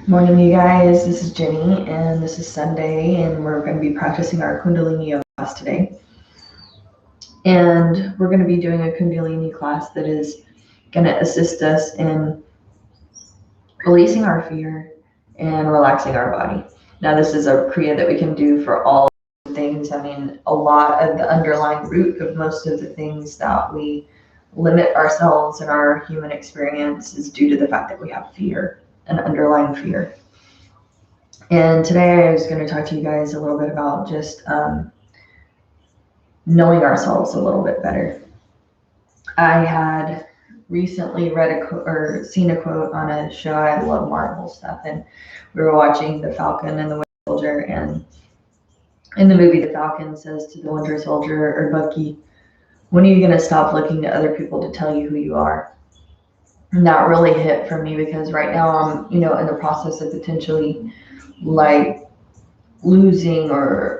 Morning, you guys. This is Jenny, and this is Sunday, and we're going to be practicing our Kundalini Yoga class today. And we're going to be doing a Kundalini class that is going to assist us in releasing our fear and relaxing our body. Now, this is a Kriya that we can do for all things. I mean, a lot of the underlying root of most of the things that we limit ourselves in our human experience is due to the fact that we have fear, an underlying fear. And today I was going to talk to you guys a little bit about just knowing ourselves a little bit better. I had recently read or seen a quote on a show. I love Marvel stuff, and we were watching The Falcon and the Winter Soldier, and in the movie, the Falcon says to the Winter Soldier, or Bucky, "When are you going to stop looking to other people to tell you who you are?" And that really hit for me because right now I'm, in the process of potentially like losing or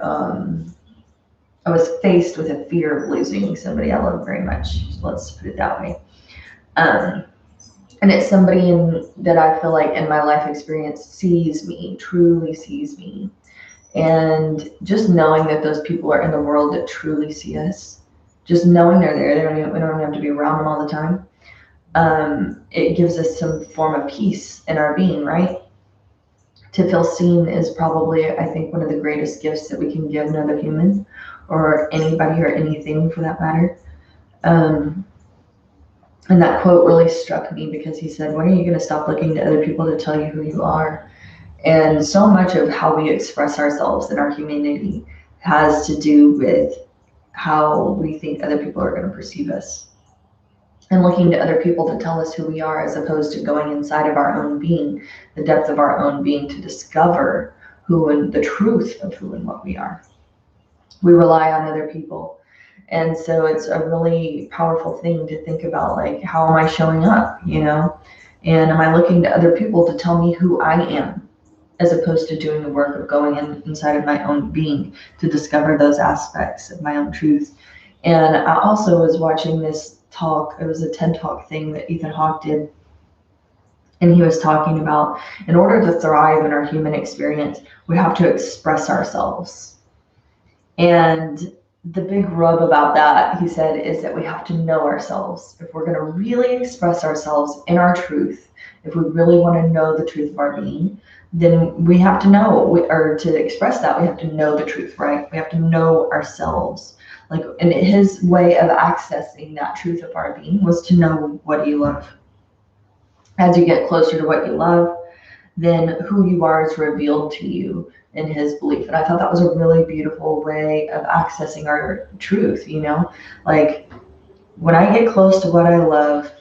I was faced with a fear of losing somebody I love very much. Let's put it that way. And it's somebody that I feel like in my life experience sees me, truly sees me. And just knowing that those people are in the world that truly see us, just knowing they're there, we don't have to be around them all the time. It gives us some form of peace in our being, right? To feel seen is probably, I think, one of the greatest gifts that we can give another human or anybody or anything for that matter. And that quote really struck me because he said, "When are you going to stop looking to other people to tell you who you are?" And so much of how we express ourselves in our humanity has to do with how we think other people are going to perceive us. And looking to other people to tell us who we are as opposed to going inside of our own being, the depth of our own being to discover who and the truth of who and what we are. We rely on other people. And so it's a really powerful thing to think about, like, how am I showing up, And am I looking to other people to tell me who I am, as opposed to doing the work of going inside of my own being to discover those aspects of my own truth. And I also was watching this talk. It was a TED Talk thing that Ethan Hawke did. And he was talking about, in order to thrive in our human experience, we have to express ourselves. And the big rub about that, he said, is that we have to know ourselves. If we're going to really express ourselves in our truth, if we really want to know the truth of our being, then we have to know, or to express that, we have to know the truth, right? We have to know ourselves. And his way of accessing that truth of our being was to know what you love. As you get closer to what you love, then who you are is revealed to you in his belief. And I thought that was a really beautiful way of accessing our truth, Like, when I get close to what I love,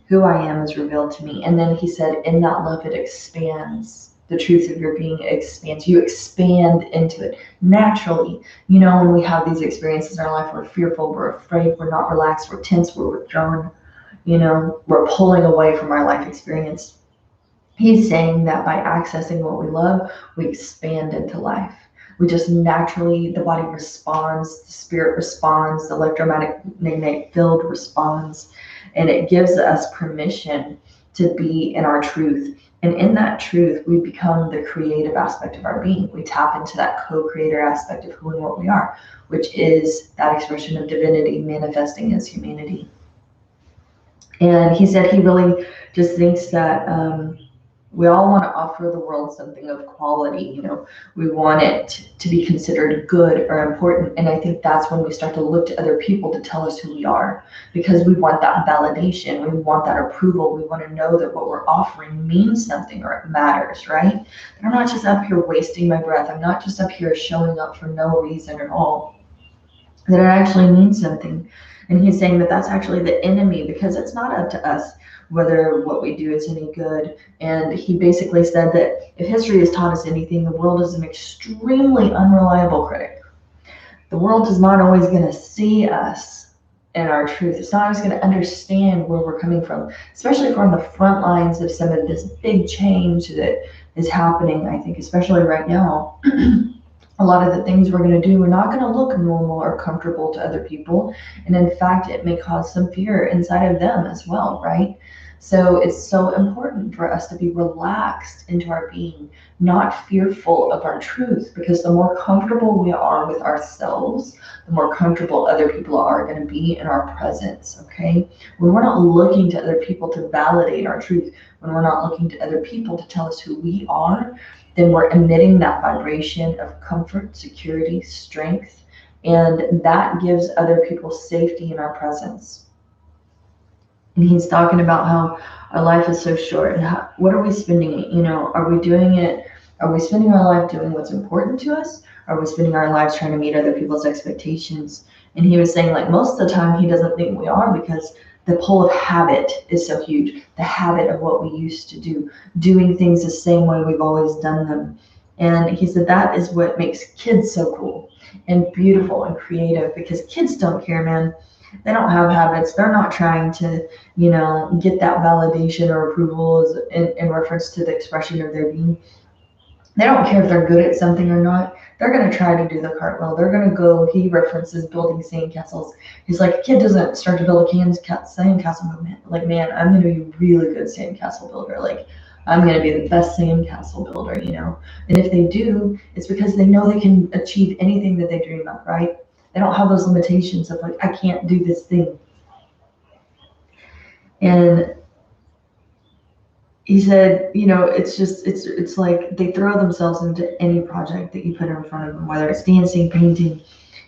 who I am is revealed to me. And then he said, in that love, it expands. The truth of your being expands. You expand into it naturally. When we have these experiences in our life, we're fearful, we're afraid, we're not relaxed, we're tense, we're withdrawn, we're pulling away from our life experience. He's saying that by accessing what we love, we expand into life. We just naturally, the body responds, the spirit responds, the electromagnetic field responds, and it gives us permission to be in our truth. And in that truth, we become the creative aspect of our being. We tap into that co-creator aspect of who and what we are, which is that expression of divinity manifesting as humanity. And he said he really just thinks that we all want to offer the world something of quality. We want it to be considered good or important. And I think that's when we start to look to other people to tell us who we are, because we want that validation. We want that approval. We want to know that what we're offering means something or it matters, right? And I'm not just up here wasting my breath. I'm not just up here showing up for no reason at all. That it actually means something. And he's saying that that's actually the enemy, because it's not up to us whether what we do is any good. And he basically said that if history has taught us anything, the world is an extremely unreliable critic. The world is not always going to see us in our truth. It's not always going to understand where we're coming from, especially if we're on the front lines of some of this big change that is happening, I think, especially right now. A lot of the things we're going to do are not going to look normal or comfortable to other people. And in fact, it may cause some fear inside of them as well, right? So it's so important for us to be relaxed into our being, not fearful of our truth, because the more comfortable we are with ourselves, the more comfortable other people are going to be in our presence, okay? When we're not looking to other people to validate our truth, when we're not looking to other people to tell us who we are, then we're emitting that vibration of comfort, security, strength, and that gives other people safety in our presence. And he's talking about how our life is so short and what are we spending it? Are we doing it? Are we spending our life doing what's important to us? Are we spending our lives trying to meet other people's expectations? And he was saying, like, most of the time he doesn't think we are, because the pull of habit is so huge. The habit of what we used to do, doing things the same way we've always done them. And he said that is what makes kids so cool and beautiful and creative, because kids don't care, man. They don't have habits. They're not trying to, get that validation or approval in reference to the expression of their being. They don't care if they're good at something or not. They're going to try to do the cartwheel. They're going to go, he references building sandcastles. He's like, a kid doesn't start to build a sandcastle movement. Like, man, I'm going to be a really good sandcastle builder. Like, I'm going to be the best sandcastle builder, And if they do, it's because they know they can achieve anything that they dream of, right? They don't have those limitations of, like, I can't do this thing. And he said, it's like they throw themselves into any project that you put in front of them, whether it's dancing, painting,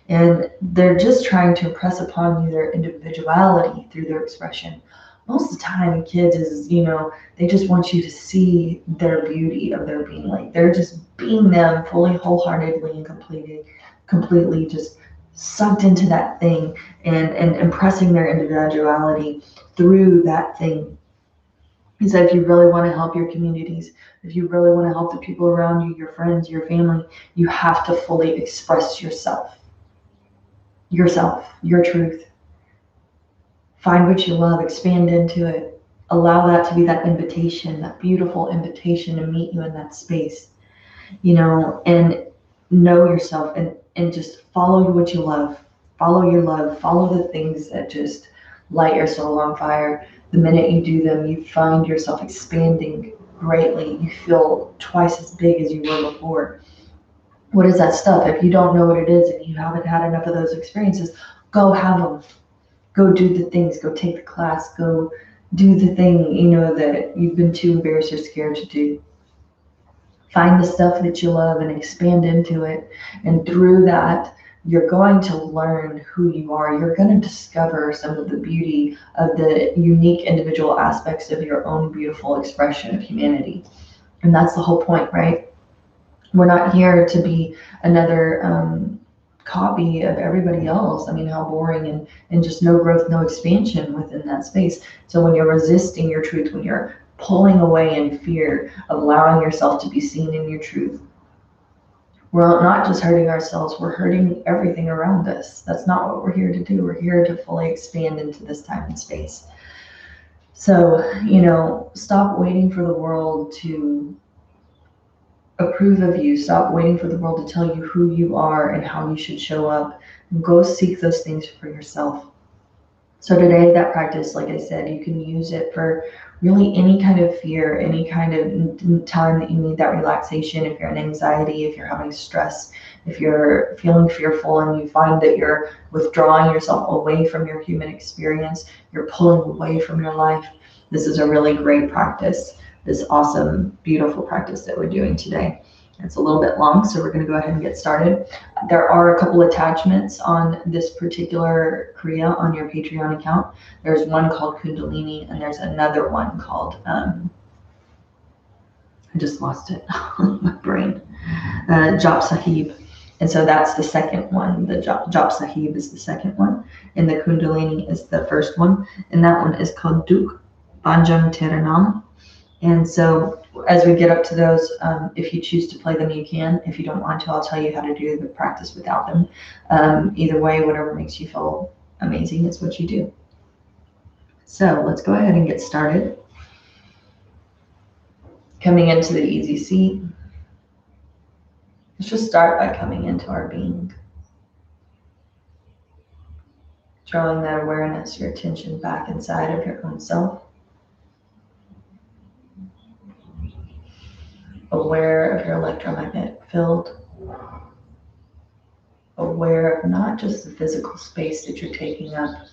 and they're just trying to impress upon you their individuality through their expression. Most of the time, kids is, they just want you to see their beauty of their being. Like, they're just being them fully, wholeheartedly, and completely just sucked into that thing and impressing their individuality through that thing. He said, if you really want to help your communities, if you really want to help the people around you, your friends, your family, you have to fully express yourself, your truth. Find what you love, expand into it. Allow that to be that invitation, that beautiful invitation to meet you in that space, and know yourself and just follow what you love. Follow your love. Follow the things that just light your soul on fire. The minute you do them, you find yourself expanding greatly. You feel twice as big as you were before. What is that stuff? If you don't know what it is and you haven't had enough of those experiences, go have them. Go do the things. Go take the class. Go do the thing, that you've been too embarrassed or scared to do. Find the stuff that you love and expand into it. And through that, you're going to learn who you are. You're going to discover some of the beauty of the unique individual aspects of your own beautiful expression of humanity. And that's the whole point, right? We're not here to be another copy of everybody else. I mean, how boring and just no growth, no expansion within that space. So when you're resisting your truth, when you're pulling away in fear of allowing yourself to be seen in your truth, we're not just hurting ourselves, we're hurting everything around us. That's not what we're here to do. We're here to fully expand into this time and space. So, stop waiting for the world to approve of you. Stop waiting for the world to tell you who you are and how you should show up. And go seek those things for yourself. So today, that practice, like I said, you can use it for really any kind of fear, any kind of time that you need that relaxation. If you're in anxiety, if you're having stress, if you're feeling fearful and you find that you're withdrawing yourself away from your human experience, you're pulling away from your life, this is a really great practice, this awesome, beautiful practice that we're doing today. It's a little bit long, so we're going to go ahead and get started. There are a couple attachments on this particular Kriya on your Patreon account. There's one called Kundalini, and there's another one called, I just lost it, my brain, Jap Sahib. And so that's the second one. The Jap Sahib is the second one, and the Kundalini is the first one. And that one is called Duk Banjam Tiranam. And so as we get up to those, if you choose to play them, you can. If you don't want to, I'll tell you how to do the practice without them. Either way, whatever makes you feel amazing is what you do. So let's go ahead and get started. Coming into the easy seat. Let's just start by coming into our being. Drawing that awareness, your attention back inside of your own self. aware of your electromagnetic field, aware of not just the physical space that you're taking up,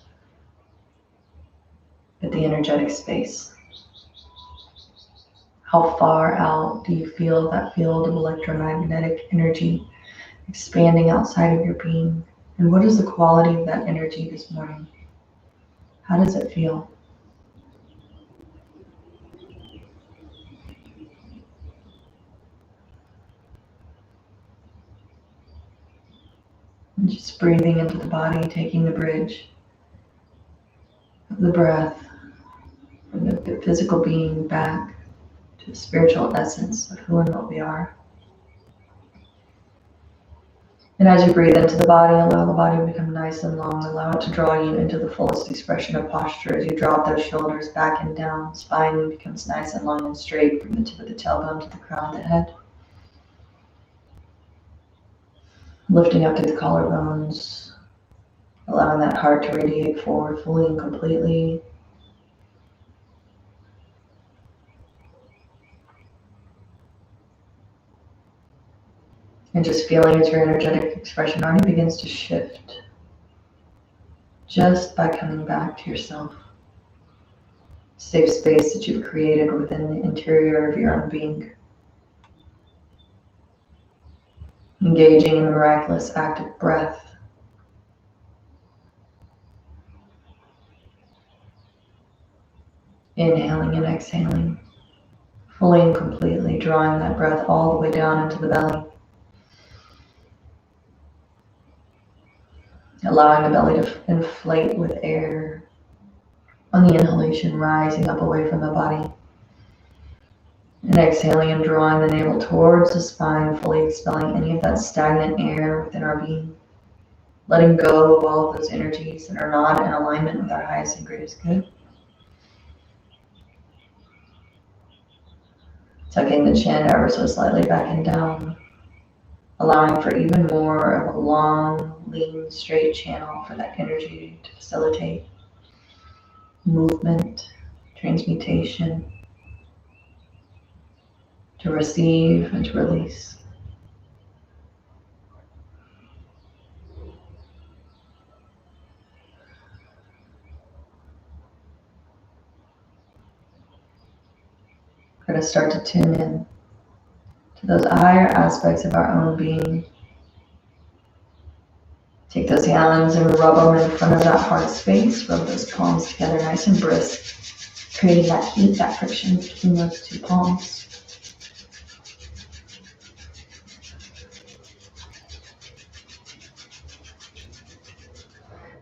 but the energetic space. How far out do you feel that field of electromagnetic energy expanding outside of your being? And what is the quality of that energy this morning? How does it feel? And just breathing into the body, taking the bridge of the breath from the physical being back to the spiritual essence of who and what we are. And as you breathe into the body, allow the body to become nice and long. Allow it to draw you into the fullest expression of posture as you drop those shoulders back and down. Spine becomes nice and long and straight from the tip of the tailbone to the crown of the head. Lifting up through the collarbones, allowing that heart to radiate forward fully and completely. And just feeling as your energetic expression already begins to shift just by coming back to yourself. Safe space that you've created within the interior of your own being. Engaging in the miraculous act of breath. Inhaling and exhaling. Fully and completely drawing that breath all the way down into the belly. Allowing the belly to inflate with air. On the inhalation, rising up away from the body. And exhaling and drawing the navel towards the spine, fully expelling any of that stagnant air within our being. Letting go of all of those energies that are not in alignment with our highest and greatest good. Tucking the chin ever so slightly back and down. Allowing for even more of a long, lean, straight channel for that energy to facilitate movement, transmutation, to receive and to release. We're going to start to tune in to those higher aspects of our own being. Take those hands and rub them in front of that heart space. Rub those palms together nice and brisk, creating that heat, that friction between those two palms.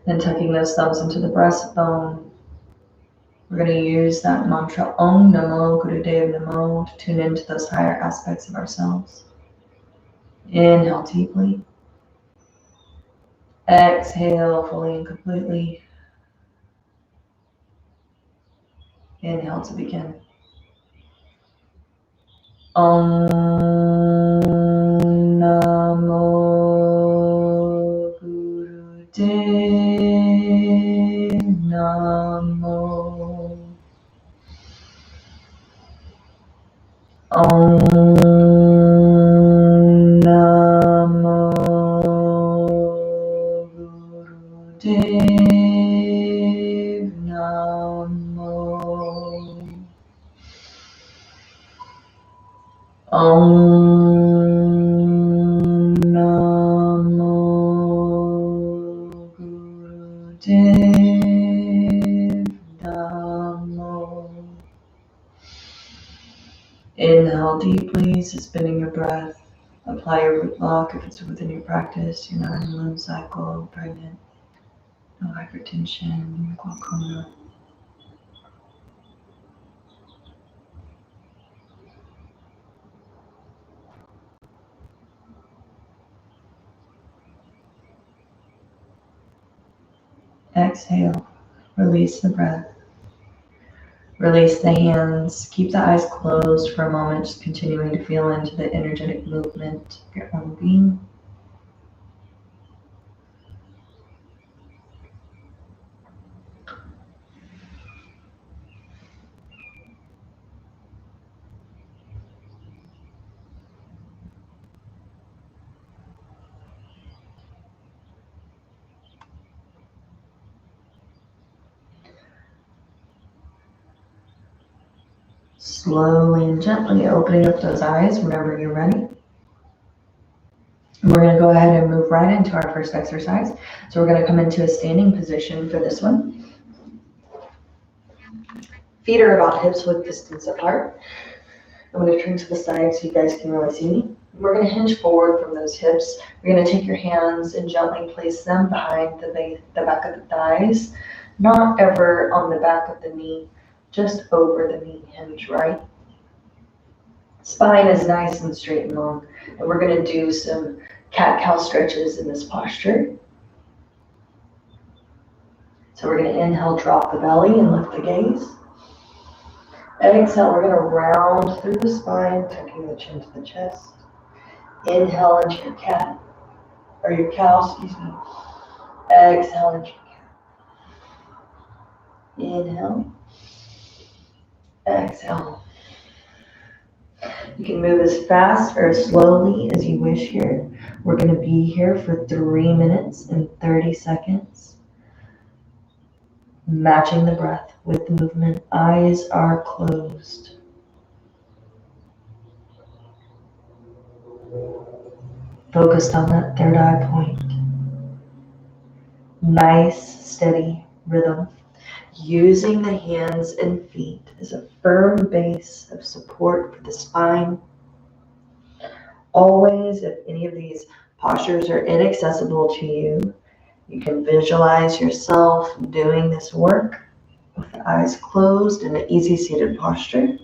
Then tucking those thumbs into the breastbone. We're going to use that mantra Om Namo Gurudev Namo to tune into those higher aspects of ourselves. Inhale deeply. Exhale fully and completely. Inhale to begin. Om Namo Gurudev Namo. Om Namo Gurudev Namo. Om Namo Gurudev Namo. Inhale deeply, suspending your breath. Apply your root block if it's within your practice. You're not in a moon cycle, pregnant, no hypertension, glaucoma. Exhale, release the breath. Release the hands. Keep the eyes closed for a moment, just continuing to feel into the energetic movement of your own being. Slowly and gently opening up those eyes whenever you're ready. And we're going to go ahead and move right into our first exercise. So we're going to come into a standing position for this one. Feet are about hips width distance apart. I'm going to turn to the side so you guys can really see me. We're going to hinge forward from those hips. We're going to take your hands and gently place them behind the back of the thighs, not ever on the back of the knee, just over the knee hinge, right? Spine is nice and straight and long. And we're going to do some cat-cow stretches in this posture. So we're going to inhale, drop the belly and lift the gaze. Exhale, we're going to round through the spine, tucking the chin to the chest. Inhale into your cat, or your cow, excuse me. Exhale into your cat. Inhale. Exhale. You can move as fast or as slowly as you wish here. We're going to be here for 3 minutes and 30 seconds. Matching the breath with the movement. Eyes are closed. Focused on that third eye point. Nice, steady rhythm. Using the hands and feet as a firm base of support for the spine. Always, if any of these postures are inaccessible to you, you can visualize yourself doing this work with the eyes closed in an easy seated posture.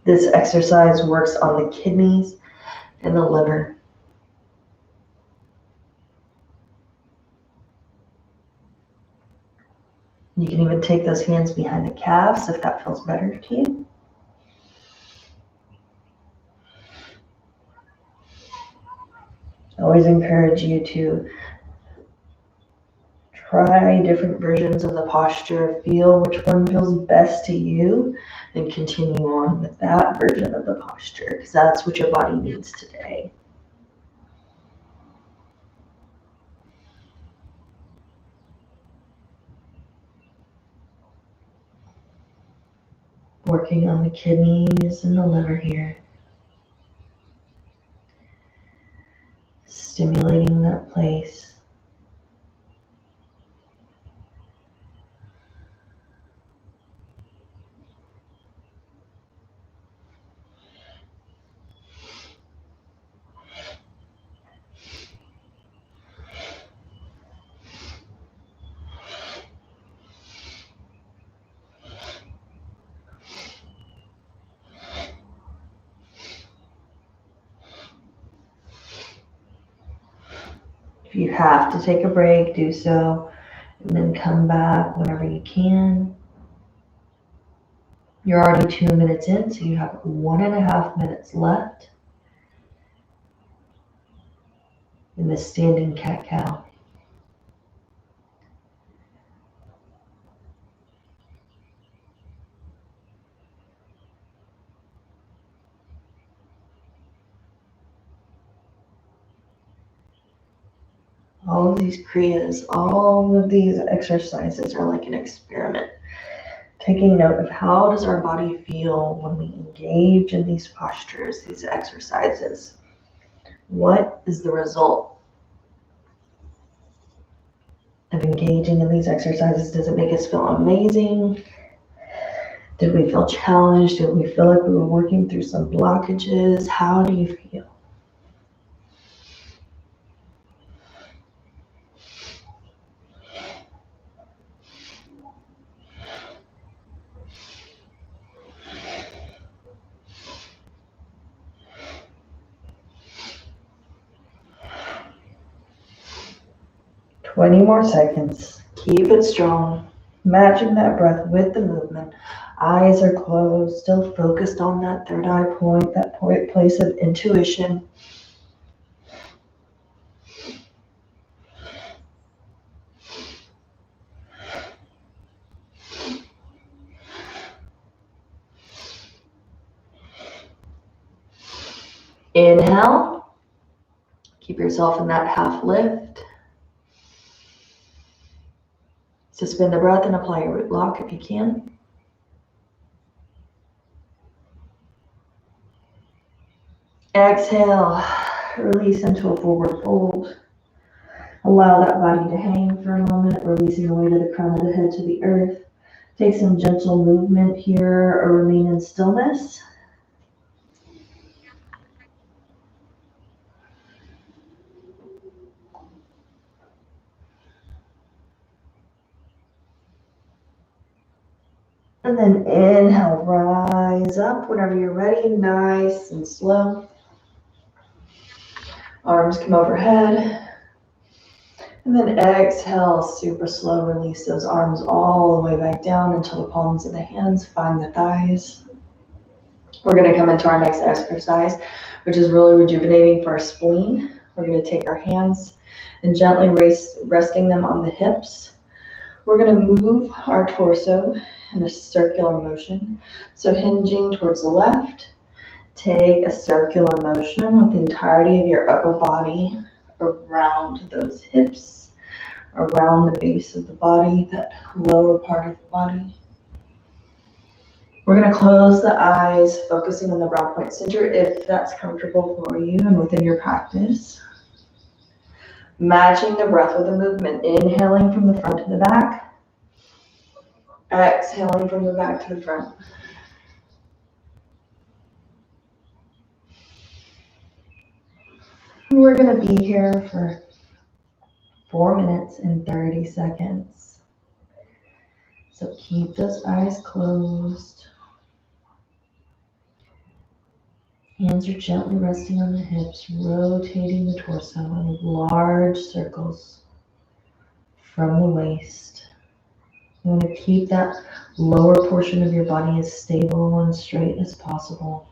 This exercise works on the kidneys and the liver. You can even take those hands behind the calves if that feels better to you. I always encourage you to try different versions of the posture, feel which one feels best to you, and continue on with that version of the posture, because that's what your body needs today. Working on the kidneys and the liver here. Stimulating that place. If you have to take a break, do so, and then come back whenever you can. You're already 2 minutes in, so you have 1.5 minutes left in the standing cat-cow. All of these kriyas, all of these exercises are like an experiment. Taking note of how does our body feel when we engage in these postures, these exercises. What is the result of engaging in these exercises? Does it make us feel amazing? Did we feel challenged? Did we feel like we were working through some blockages? How do you feel? Twenty more seconds. Keep it strong. Matching that breath with the movement. Eyes are closed, still focused on that third eye point, that place of intuition. Inhale. Keep yourself in that half lift. Suspend the breath and apply your root lock if you can. Exhale, release into a forward fold. Allow that body to hang for a moment, releasing the weight of the crown of the head to the earth. Take some gentle movement here or remain in stillness. And then inhale, rise up whenever you're ready, nice and slow. Arms come overhead. And then exhale, super slow, release those arms all the way back down until the palms of the hands find the thighs. We're going to come into our next exercise, which is really rejuvenating for our spleen. We're going to take our hands and gently resting them on the hips. We're going to move our torso in a circular motion. So hinging towards the left, take a circular motion with the entirety of your upper body around those hips, around the base of the body, that lower part of the body. We're going to close the eyes, focusing on the brow point center if that's comfortable for you and within your practice. Matching the breath with the movement, inhaling from the front to the back, exhaling from the back to the front. We're going to be here for 4 minutes and 30 seconds. So keep those eyes closed. Hands are gently resting on the hips, rotating the torso in large circles from the waist. You want to keep that lower portion of your body as stable and straight as possible.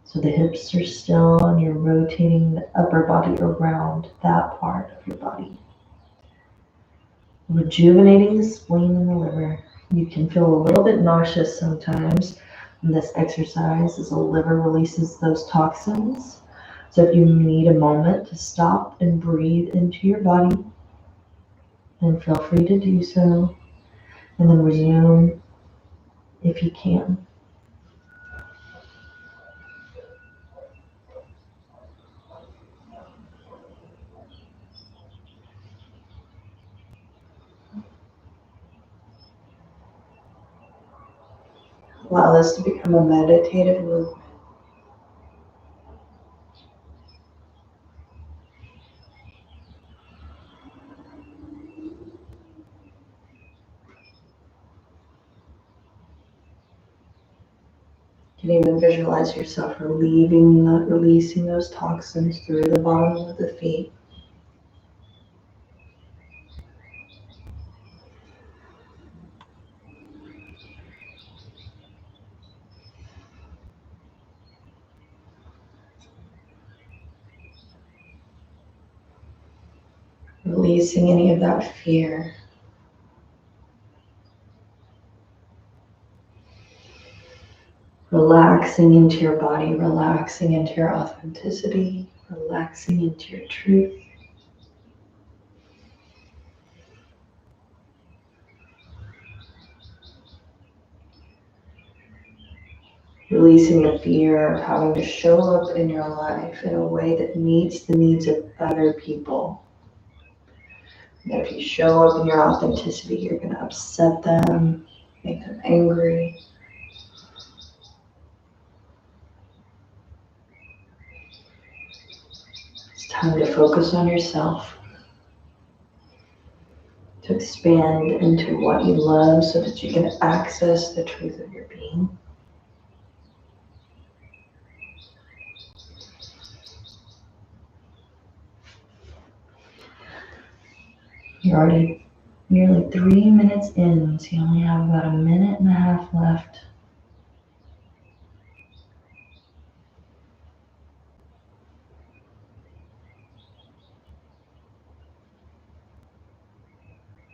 So the hips are still and you're rotating the upper body around that part of your body. Rejuvenating the spleen and the liver. You can feel a little bit nauseous sometimes in this exercise as the liver releases those toxins. So if you need a moment to stop and breathe into your body, then feel free to do so, and then resume if you can. Allow this to become a meditative movement. You can even visualize yourself releasing those toxins through the bottom of the feet. Releasing any of that fear. Relaxing into your body, relaxing into your authenticity, relaxing into your truth. Releasing the fear of having to show up in your life in a way that meets the needs of other people. That if you show up in your authenticity, you're going to upset them, make them angry. It's time to focus on yourself, to expand into what you love so that you can access the truth of your being. You're already nearly 3 minutes in, so you only have about 1.5 minutes left.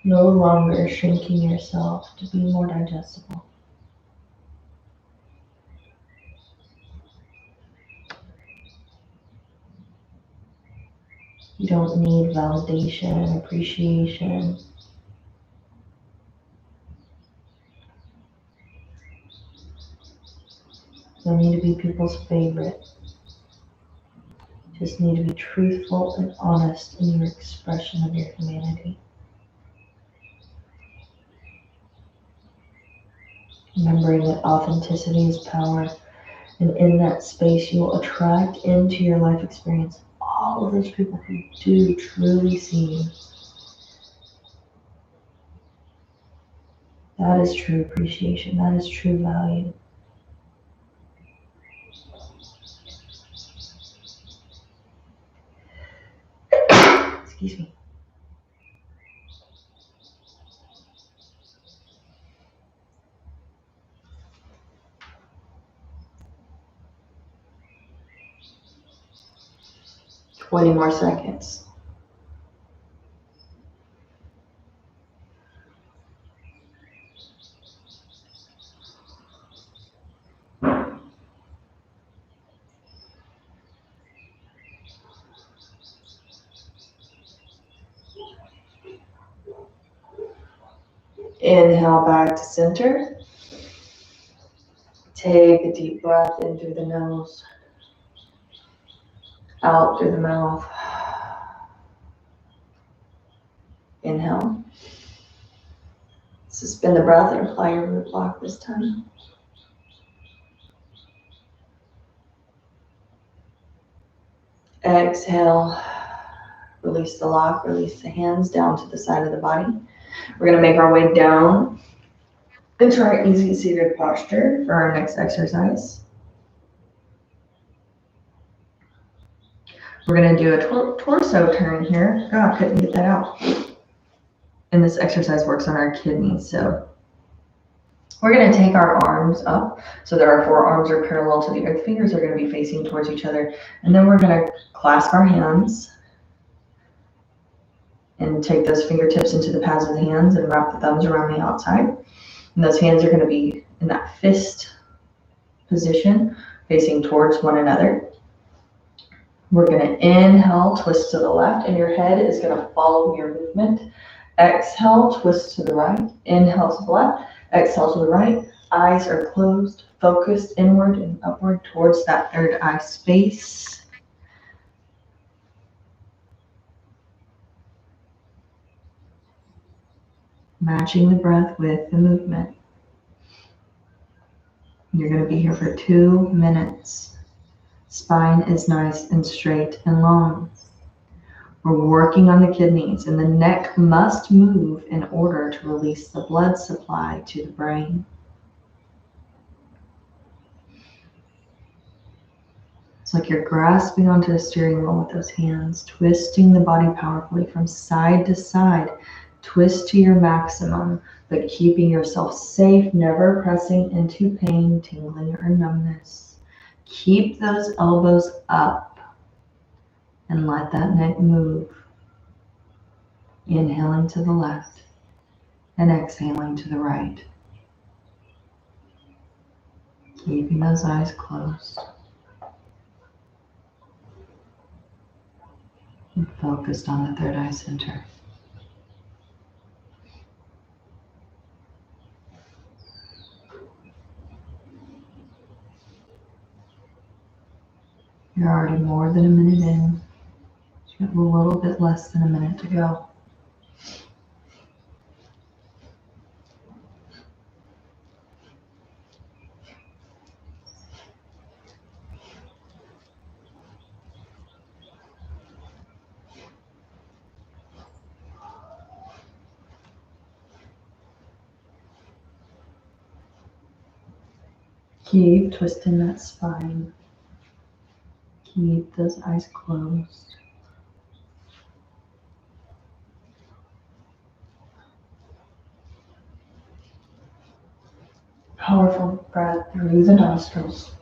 No longer shrinking yourself to be more digestible. You don't need validation, appreciation. Don't need to be people's favorite. Just need to be truthful and honest in your expression of your humanity. Remembering that authenticity is power, and in that space you will attract into your life experience all of those people who do truly see you. That is true appreciation. That is true value. Excuse me. Twenty more seconds. Inhale back to center. Take a deep breath in through the nose, out through the mouth. Inhale. Suspend the breath and apply your root block this time. Exhale. Release the lock, release the hands down to the side of the body. We're going to make our way down into our easy seated posture for our next exercise. We're going to do a torso turn here. God, couldn't get that out. And this exercise works on our kidneys. So we're going to take our arms up so that our forearms are parallel to the earth. Fingers are going to be facing towards each other. And then we're going to clasp our hands and take those fingertips into the pads of the hands and wrap the thumbs around the outside. And those hands are going to be in that fist position, facing towards one another. We're going to inhale, twist to the left, and your head is going to follow your movement. Exhale, twist to the right. Inhale to the left, exhale to the right. Eyes are closed, focused inward and upward towards that third eye space. Matching the breath with the movement. You're going to be here for 2 minutes. Spine is nice and straight and long. We're working on the kidneys, and the neck must move in order to release the blood supply to the brain. It's like you're grasping onto the steering wheel with those hands, twisting the body powerfully from side to side. Twist to your maximum, but keeping yourself safe, never pressing into pain, tingling, or numbness. Keep those elbows up and let that neck move. Inhaling to the left and exhaling to the right. Keeping those eyes closed. And focused on the third eye center. You're already more than a minute in. You have a little bit less than a minute to go. Keep twisting that spine. Keep those eyes closed. Powerful breath through the nostrils.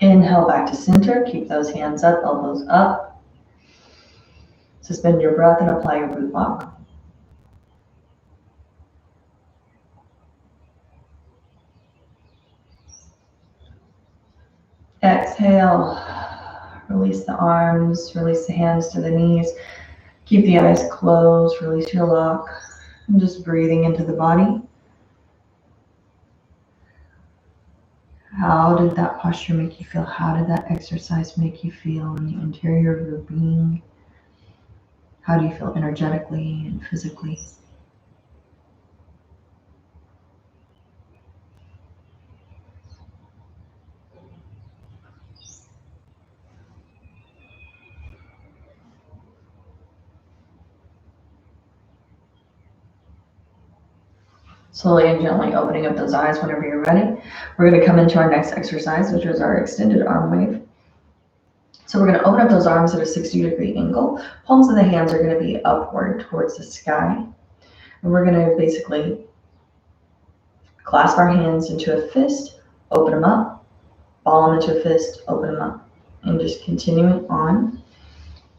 Inhale back to center. Keep those hands up, elbows up. Suspend your breath and apply your root block. Exhale. Release the arms, release the hands to the knees. Keep the eyes closed, release your lock, and just breathing into the body. How did that posture make you feel? How did that exercise make you feel in the interior of your being? How do you feel energetically and physically? Slowly and gently opening up those eyes whenever you're ready. We're going to come into our next exercise, which is our extended arm wave. So we're going to open up those arms at a 60-degree angle. Palms of the hands are going to be upward towards the sky. And we're going to basically clasp our hands into a fist, open them up, ball them into a fist, open them up. And just continuing on,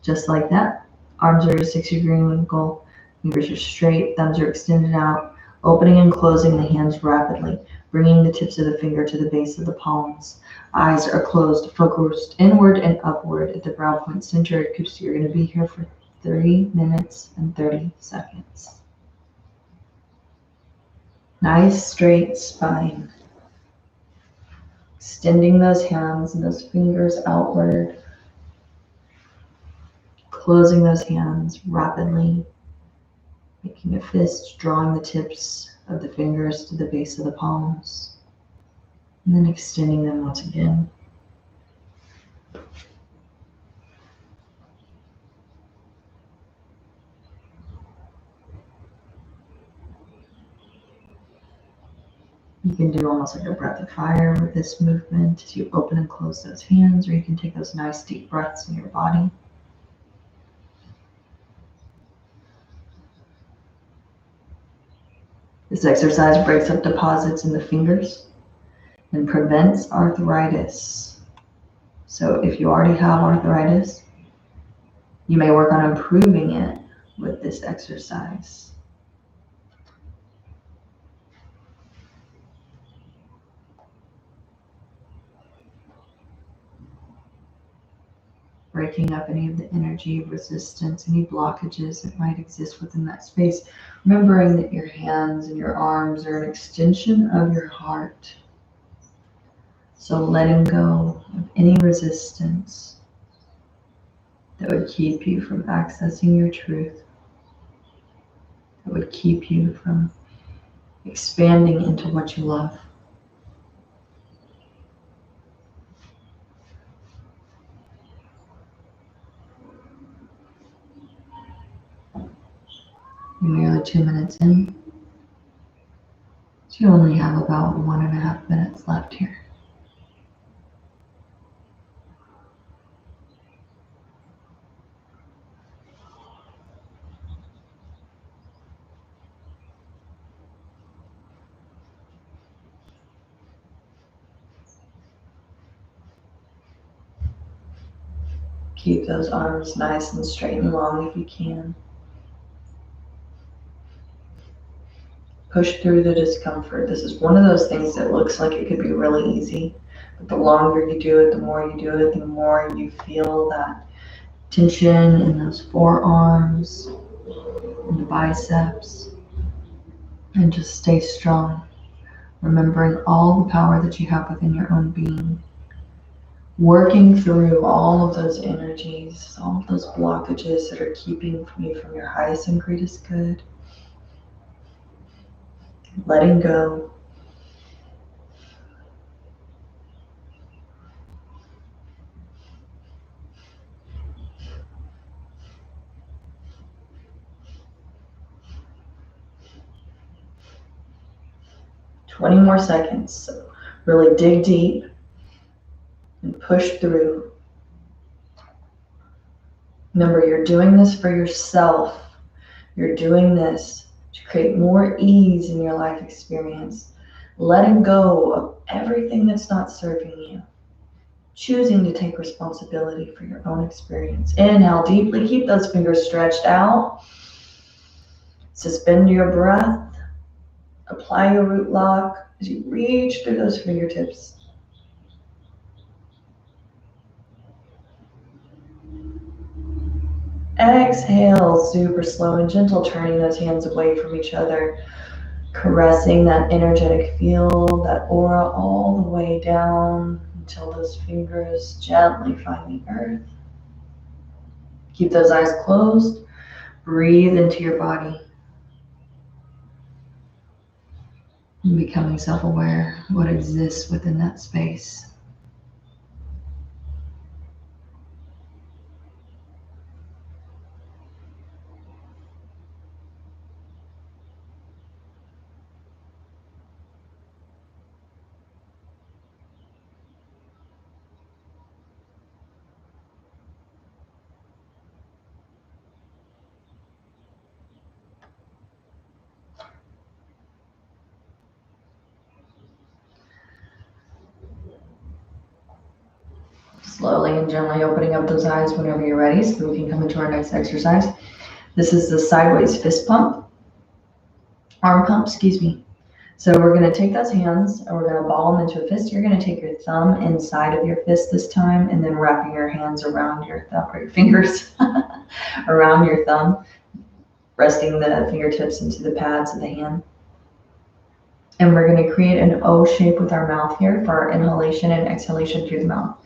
just like that. Arms are at a 60-degree angle, fingers are straight, thumbs are extended out, opening and closing the hands rapidly, bringing the tips of the finger to the base of the palms. Eyes are closed, focused inward and upward at the brow point center. You're going to be here for 3 minutes and 30 seconds. Nice straight spine. Extending those hands and those fingers outward. Closing those hands rapidly. Making a fist, drawing the tips of the fingers to the base of the palms. And then extending them once again. You can do almost like a breath of fire with this movement as you open and close those hands, or you can take those nice deep breaths in your body. This exercise breaks up deposits in the fingers and prevents arthritis. So if you already have arthritis, you may work on improving it with this exercise. Breaking up any of the energy, resistance, any blockages that might exist within that space. Remembering that your hands and your arms are an extension of your heart. So letting go of any resistance that would keep you from accessing your truth, that would keep you from expanding into what you love. You're nearly 2 minutes in, so you only have about 1.5 minutes left here. Keep those arms nice and straight and long if you can. Push through the discomfort. This is one of those things that looks like it could be really easy, but the longer you do it, the more you do it, the more you feel that tension in those forearms and the biceps. And just stay strong, remembering all the power that you have within your own being. Working through all of those energies, all of those blockages that are keeping you from your highest and greatest good. Letting go. "20 more seconds. So really dig deep and push through. Remember, you're doing this for yourself. You're doing this to create more ease in your life experience. Letting go of everything that's not serving you. Choosing to take responsibility for your own experience. Inhale deeply. Keep those fingers stretched out. Suspend your breath. Apply your root lock as you reach through those fingertips. Exhale, super slow and gentle, turning those hands away from each other, caressing that energetic field, that aura all the way down until those fingers gently find the earth. Keep those eyes closed. Breathe into your body. And becoming self-aware of what exists within that space. Slowly and gently opening up those eyes whenever you're ready, so we can come into our next exercise. This is the sideways fist pump, arm pump, excuse me. So we're going to take those hands and we're going to ball them into a fist. You're going to take your thumb inside of your fist this time and then wrapping your hands around your thumb, or your fingers around your thumb, resting the fingertips into the pads of the hand. And we're going to create an O shape with our mouth here for our inhalation and exhalation through the mouth.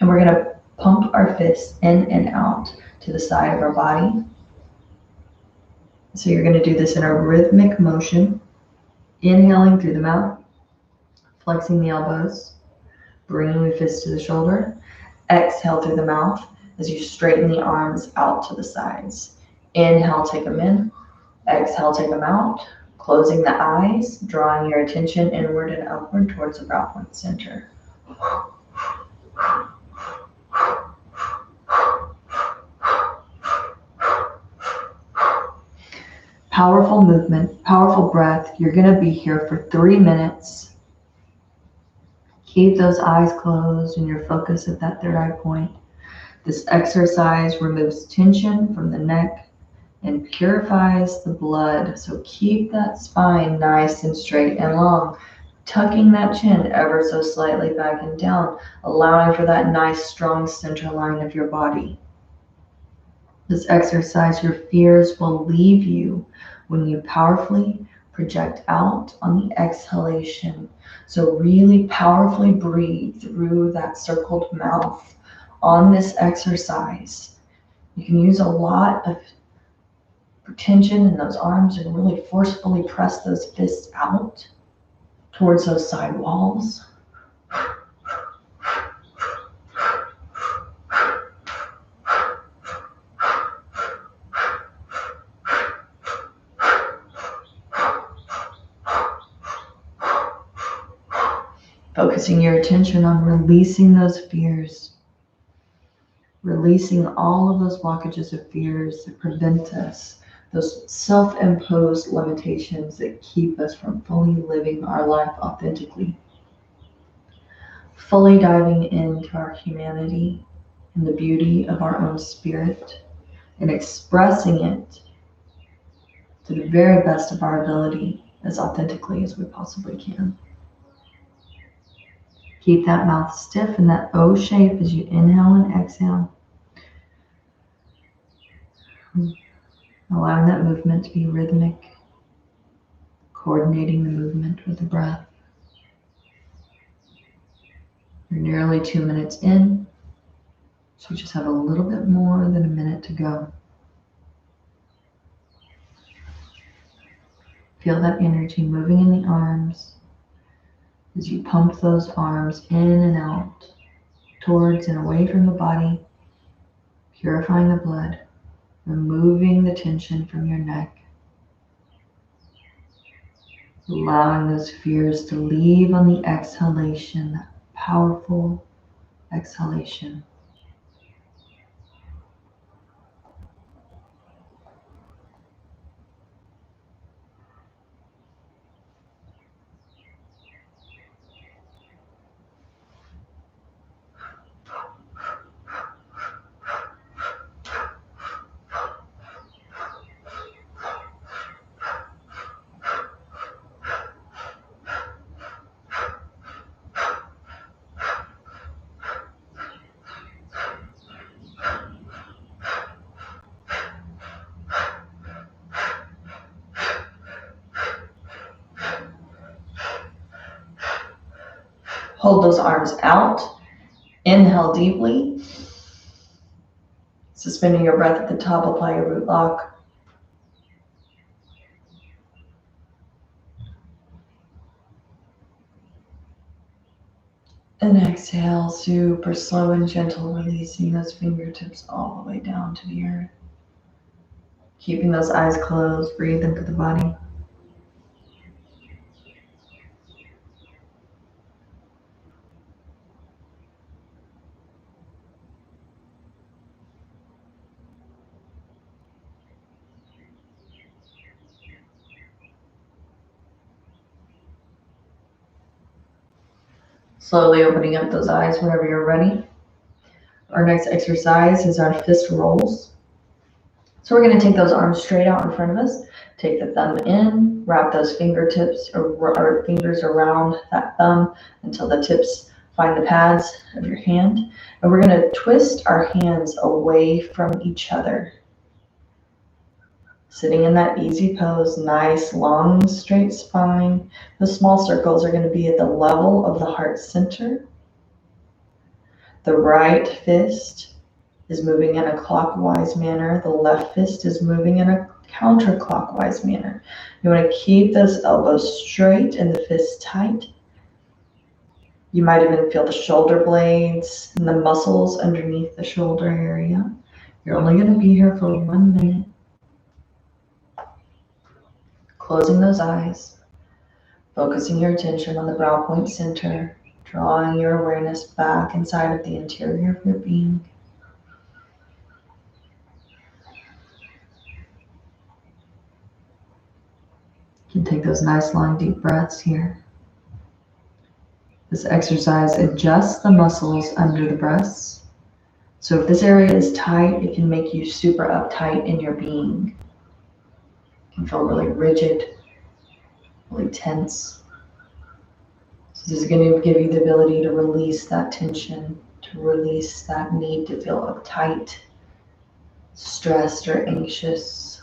And we're going to pump our fists in and out to the side of our body. So you're going to do this in a rhythmic motion, inhaling through the mouth, flexing the elbows, bringing the fist to the shoulder. Exhale through the mouth as you straighten the arms out to the sides. Inhale, take them in. Exhale, take them out. Closing the eyes, drawing your attention inward and upward towards the brow point center. Powerful movement, powerful breath. You're going to be here for 3 minutes. Keep those eyes closed and your focus at that third eye point. This exercise removes tension from the neck and purifies the blood. So keep that spine nice and straight and long, tucking that chin ever so slightly back and down, allowing for that nice strong center line of your body. This exercise, your fears will leave you when you powerfully project out on the exhalation. So really powerfully breathe through that circled mouth on this exercise. You can use a lot of tension in those arms and really forcefully press those fists out towards those side walls. Focusing your attention on releasing those fears, releasing all of those blockages of fears that prevent us, those self-imposed limitations that keep us from fully living our life authentically. Fully diving into our humanity and the beauty of our own spirit and expressing it to the very best of our ability as authentically as we possibly can. Keep that mouth stiff in that O shape as you inhale and exhale. Allowing that movement to be rhythmic, coordinating the movement with the breath. You're nearly 2 minutes in, so you just have a little bit more than a minute to go. Feel that energy moving in the arms as you pump those arms in and out, towards and away from the body, purifying the blood, removing the tension from your neck, allowing those fears to leave on the exhalation, that powerful exhalation. Hold those arms out. Inhale deeply. Suspending your breath at the top, apply your root lock. And exhale, super slow and gentle, releasing those fingertips all the way down to the earth. Keeping those eyes closed, breathe into the body. Slowly opening up those eyes whenever you're ready. Our next exercise is our fist rolls. So we're going to take those arms straight out in front of us. Take the thumb in, wrap those fingertips or fingers around that thumb until the tips find the pads of your hand. And we're going to twist our hands away from each other. Sitting in that easy pose, nice, long, straight spine. The small circles are going to be at the level of the heart center. The right fist is moving in a clockwise manner. The left fist is moving in a counterclockwise manner. You want to keep those elbows straight and the fist tight. You might even feel the shoulder blades and the muscles underneath the shoulder area. You're only going to be here for 1 minute. Closing those eyes, focusing your attention on the brow point center, drawing your awareness back inside of the interior of your being. You can take those nice long deep breaths here. This exercise adjusts the muscles under the breasts. So if this area is tight, it can make you super uptight in your being. You can feel really rigid, really tense. So this is going to give you the ability to release that tension, to release that need to feel uptight, stressed, or anxious,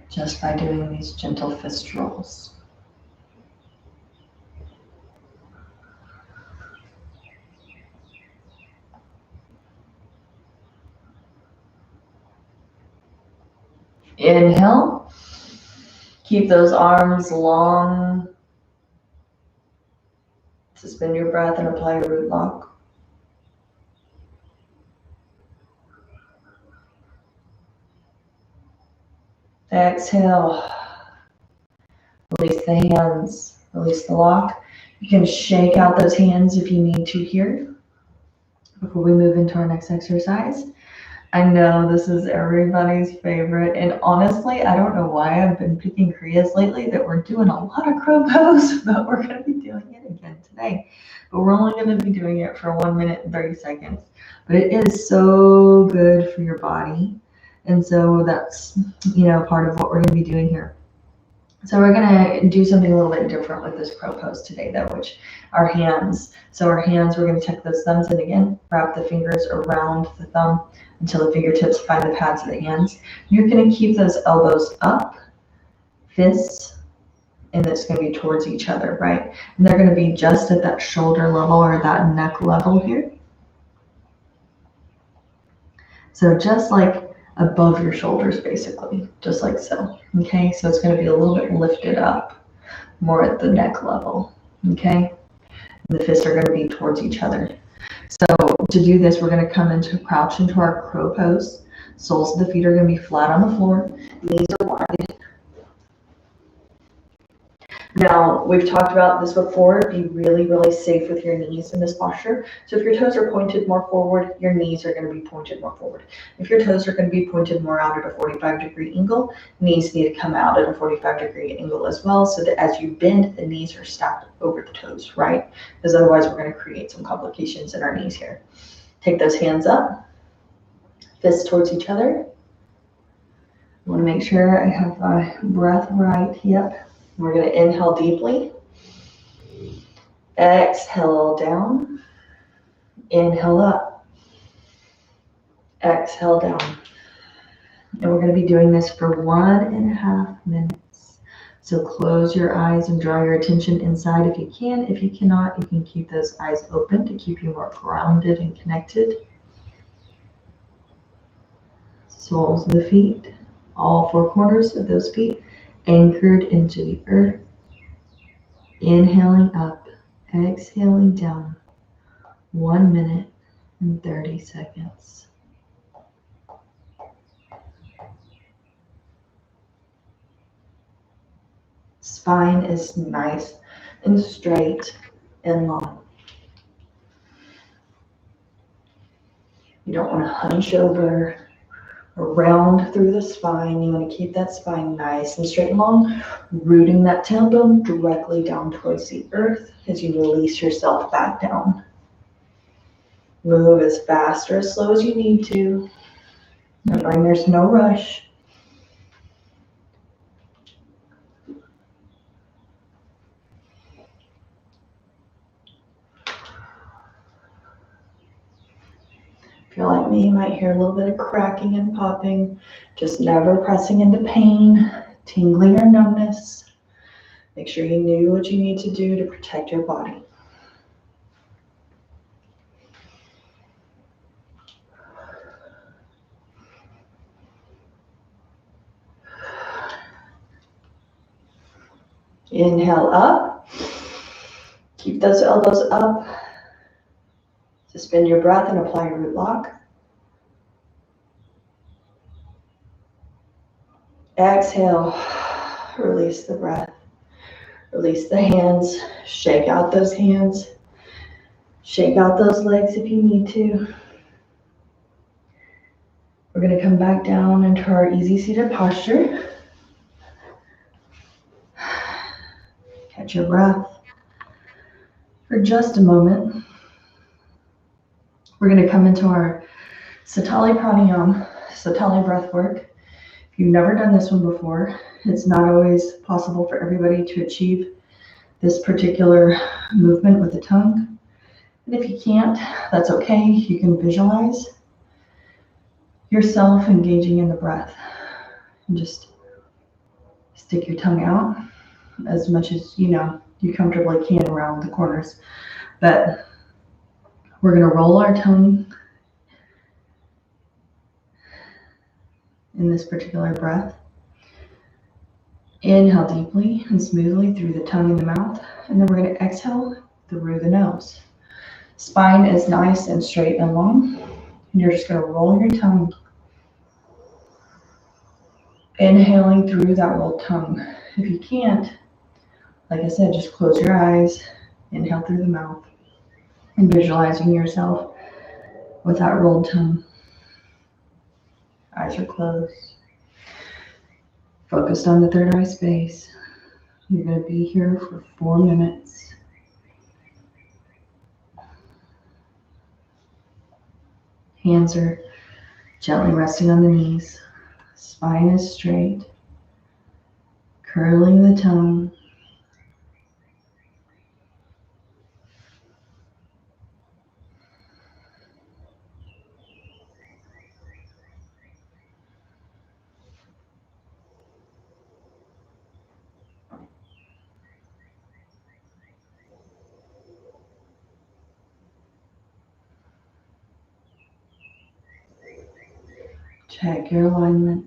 just by doing these gentle fist rolls. Inhale. Keep those arms long. Suspend your breath and apply your root lock. Exhale. Release the hands. Release the lock. You can shake out those hands if you need to here before we move into our next exercise. I know this is everybody's favorite, and honestly, I don't know why I've been picking Kriyas lately that we're doing a lot of crow pose, but we're going to be doing it again today. But we're only going to be doing it for 1 minute and 30 seconds. But it is so good for your body, and so that's, part of what we're going to be doing here. So we're going to do something a little bit different with this crow pose today, though, which our hands. So our hands, we're going to tuck those thumbs in again, wrap the fingers around the thumb until the fingertips find the pads of the hands. You're going to keep those elbows up, fists, and it's going to be towards each other, right? And they're going to be just at that shoulder level or that neck level here. So just like above your shoulders, basically, just like so. Okay, so it's going to be a little bit lifted up, more at the neck level. Okay, and the fists are going to be towards each other. So to do this, we're going to come into crouch into our crow pose. Soles of the feet are going to be flat on the floor. Knees are wide. Now, we've talked about this before. Be really, really safe with your knees in this posture. So if your toes are pointed more forward, your knees are going to be pointed more forward. If your toes are going to be pointed more out at a 45-degree angle, knees need to come out at a 45-degree angle as well, so that as you bend, the knees are stacked over the toes, right? Because otherwise we're going to create some complications in our knees here. Take those hands up, fists towards each other. I want to make sure I have my breath right. Yep. We're going to inhale deeply. Exhale down. Inhale up. Exhale down. And we're going to be doing this for 1.5 minutes. So close your eyes and draw your attention inside if you can. If you cannot, you can keep those eyes open to keep you more grounded and connected. Soles of the feet, all four corners of those feet anchored into the earth. Inhaling up, exhaling down. 1 minute and 30 seconds. Spine is nice and straight and long. You don't want to hunch over or round through the spine. You want to keep that spine nice and straight and long, rooting that tailbone directly down towards the earth as you release yourself back down. Move as fast or as slow as you need to. Remembering there's no rush. If you're like me, you might hear a little bit of cracking and popping. Just never pressing into pain, tingling, or numbness. Make sure you knew what you need to do to protect your body. Inhale up. Keep those elbows up. Suspend your breath and apply your root lock. Exhale. Release the breath. Release the hands. Shake out those hands. Shake out those legs if you need to. We're going to come back down into our easy seated posture. Catch your breath for just a moment. We're going to come into our Satali Pranayama, Satali breath work. If you've never done this one before, it's not always possible for everybody to achieve this particular movement with the tongue. And if you can't, that's okay. You can visualize yourself engaging in the breath and just stick your tongue out as much as you comfortably can around the corners. But we're going to roll our tongue in this particular breath. Inhale deeply and smoothly through the tongue and the mouth, and then we're going to exhale through the nose. Spine is nice and straight and long, and you're just going to roll your tongue. Inhaling through that rolled tongue. If you can't, like I said, just close your eyes, inhale through the mouth, and visualizing yourself with that rolled tongue. Eyes are closed. Focused on the third eye space. You're going to be here for 4 minutes. Hands are gently resting on the knees. Spine is straight. Curling the tongue. Check your alignment.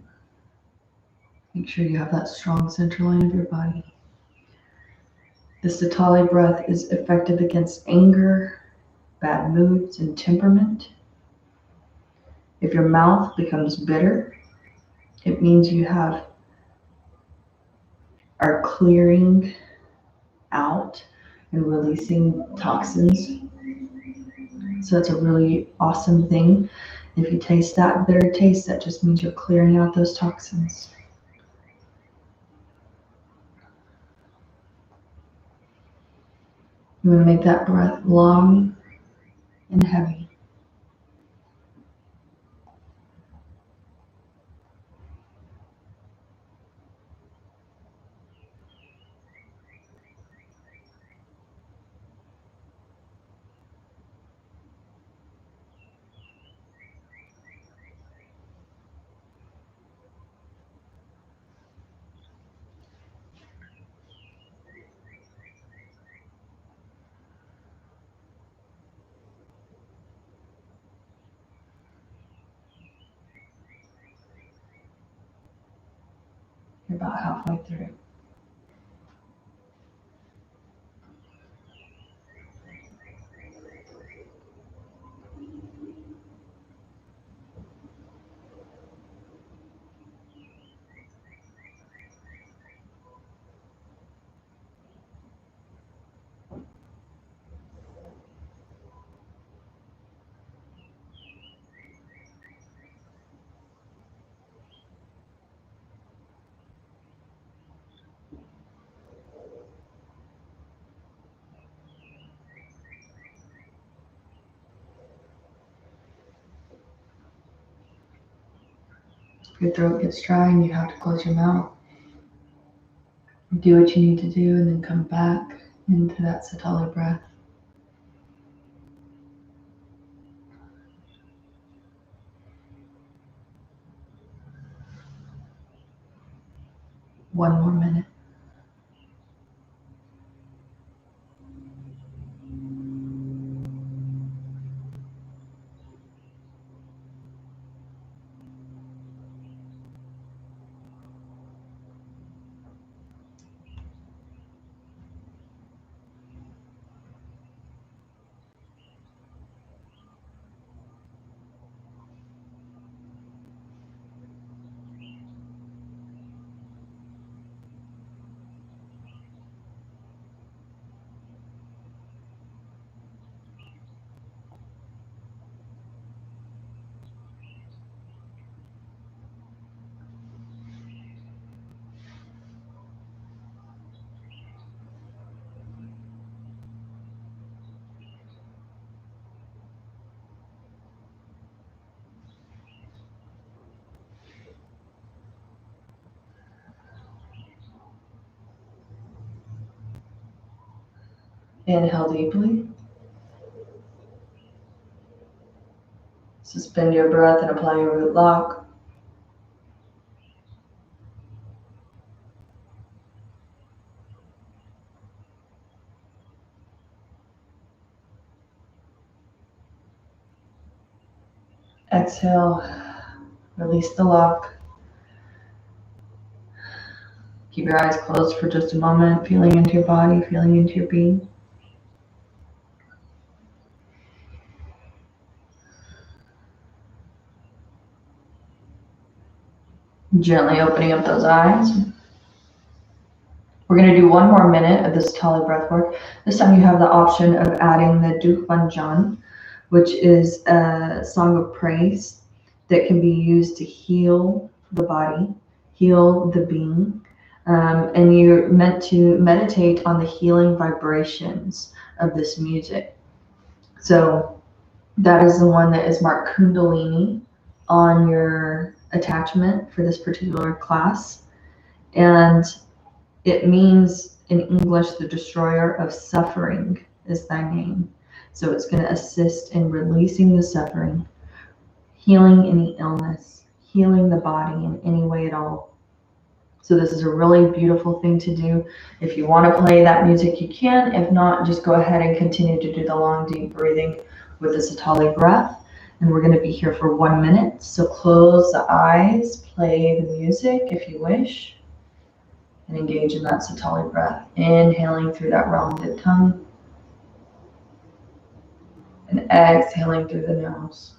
Make sure you have that strong center line of your body. The Satali breath is effective against anger, bad moods, and temperament. If your mouth becomes bitter, it means you are clearing out and releasing toxins. So it's a really awesome thing. If you taste that bitter taste, that just means you're clearing out those toxins. You want to make that breath long and heavy. You're about halfway through. If your throat gets dry and you have to close your mouth, do what you need to do and then come back into that Satali breath. One more minute. Inhale deeply. Suspend your breath and apply your root lock. Exhale, release the lock. Keep your eyes closed for just a moment, feeling into your body, feeling into your being. Gently opening up those eyes. We're going to do one more minute of this Satali breath work. This time you have the option of adding the Dukh Banjan, which is a song of praise that can be used to heal the body, heal the being. And you're meant to meditate on the healing vibrations of this music. So that is the one that is marked Kundalini on your attachment for this particular class. And it means in English, the destroyer of suffering is thy name. So it's going to assist in releasing the suffering, healing any illness, healing the body in any way at all. So this is a really beautiful thing to do. If you want to play that music, you can. If not, just go ahead and continue to do the long, deep breathing with the Satali breath. And we're going to be here for 1 minute. So close the eyes, play the music if you wish, and engage in that Satali breath. Inhaling through that rounded tongue and exhaling through the nose.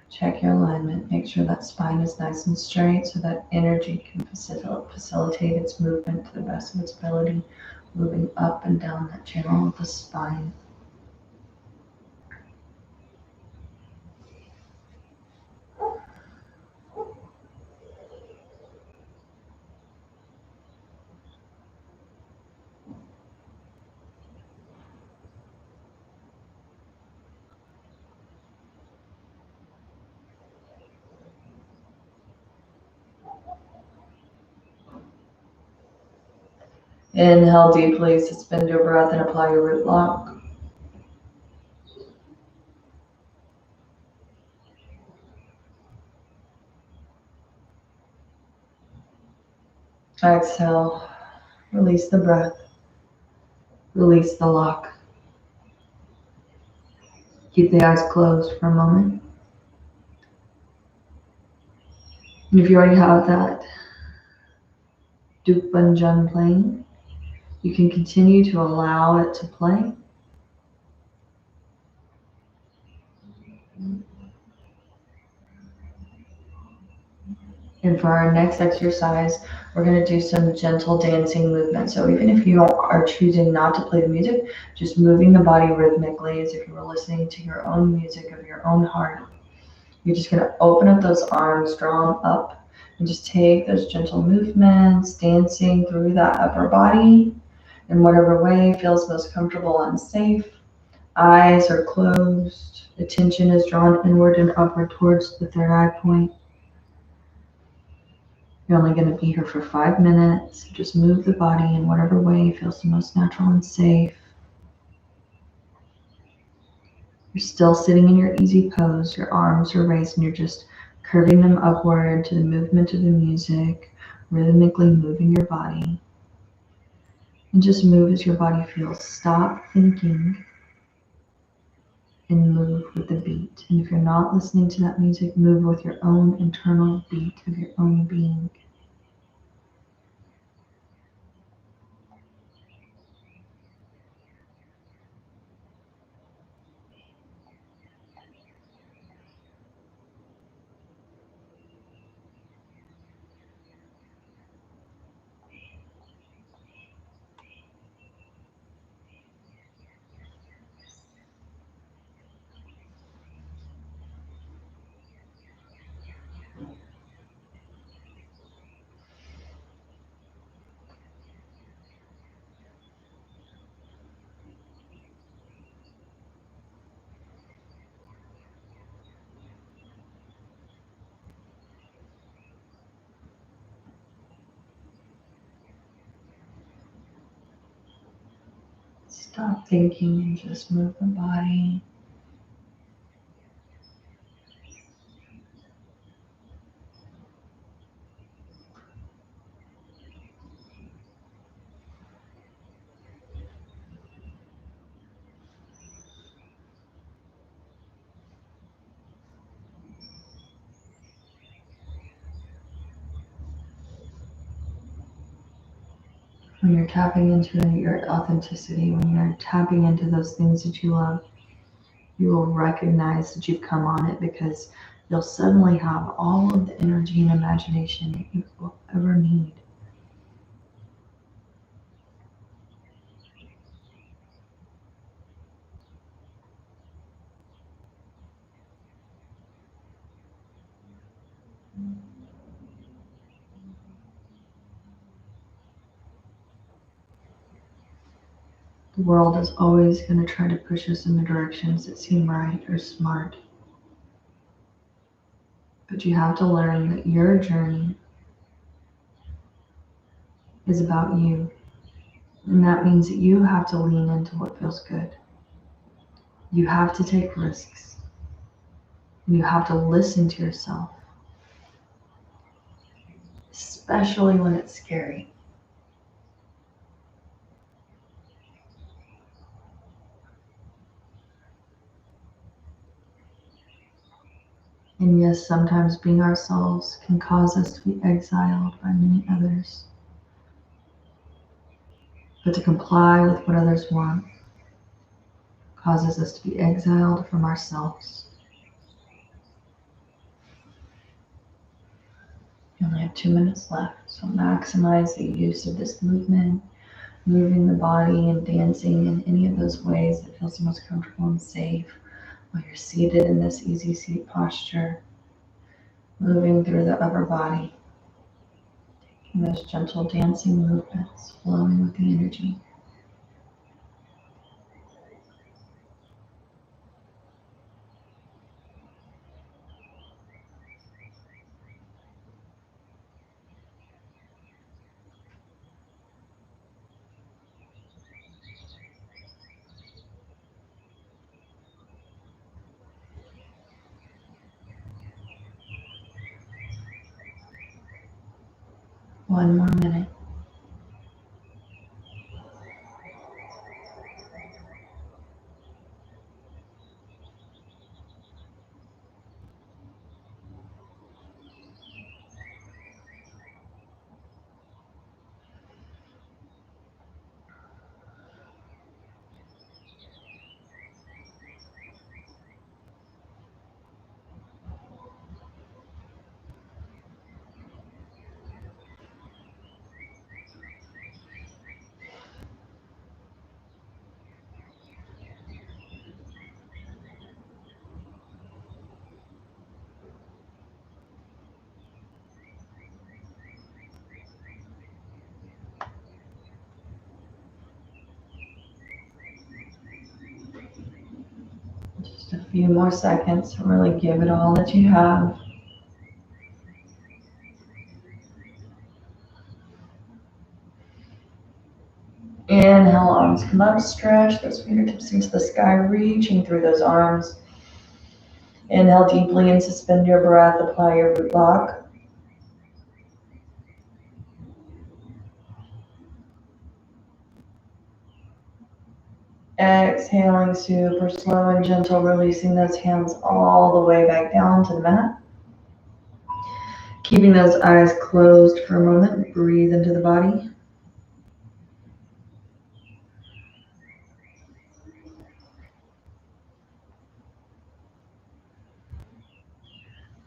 Check your alignment. Make sure that spine is nice and straight so that energy can facilitate its movement to the best of its ability, moving up and down that channel of the spine. Inhale deeply, suspend your breath and apply your root lock. Exhale, release the breath, release the lock. Keep the eyes closed for a moment. And if you already have that Duk Banjan playing, you can continue to allow it to play. And for our next exercise, we're going to do some gentle dancing movement. So even if you are choosing not to play the music, just moving the body rhythmically as if you were listening to your own music of your own heart. You're just going to open up those arms, draw them up, and just take those gentle movements, dancing through that upper body in whatever way feels most comfortable and safe. Eyes are closed. Attention is drawn inward and upward towards the third eye point. You're only going to be here for 5 minutes. Just move the body in whatever way feels the most natural and safe. You're still sitting in your easy pose. Your arms are raised and you're just curving them upward to the movement of the music, rhythmically moving your body. And just move as your body feels. Stop thinking and move with the beat. And if you're not listening to that music, move with your own internal beat of your own being. Stop thinking and just move the body. When you're tapping into your authenticity, when you're tapping into those things that you love, you will recognize that you've come on it because you'll suddenly have all of the energy and imagination that you will ever need. The world is always going to try to push us in the directions that seem right or smart. But you have to learn that your journey is about you. And that means that you have to lean into what feels good. You have to take risks. You have to listen to yourself, especially when it's scary. And yes, sometimes being ourselves can cause us to be exiled by many others. But to comply with what others want causes us to be exiled from ourselves. You only have 2 minutes left, so maximize the use of this movement, moving the body and dancing in any of those ways that feels the most comfortable and safe while you're seated in this easy seat posture, moving through the upper body, taking those gentle dancing movements, flowing with the energy. One more minute. few more seconds to really give it all that you have. Inhale, arms come up, stretch those fingertips into the sky, reaching through those arms. Inhale deeply and suspend your breath, apply your root lock. Exhaling super slow and gentle, releasing those hands all the way back down to the mat. Keeping those eyes closed for a moment, breathe into the body.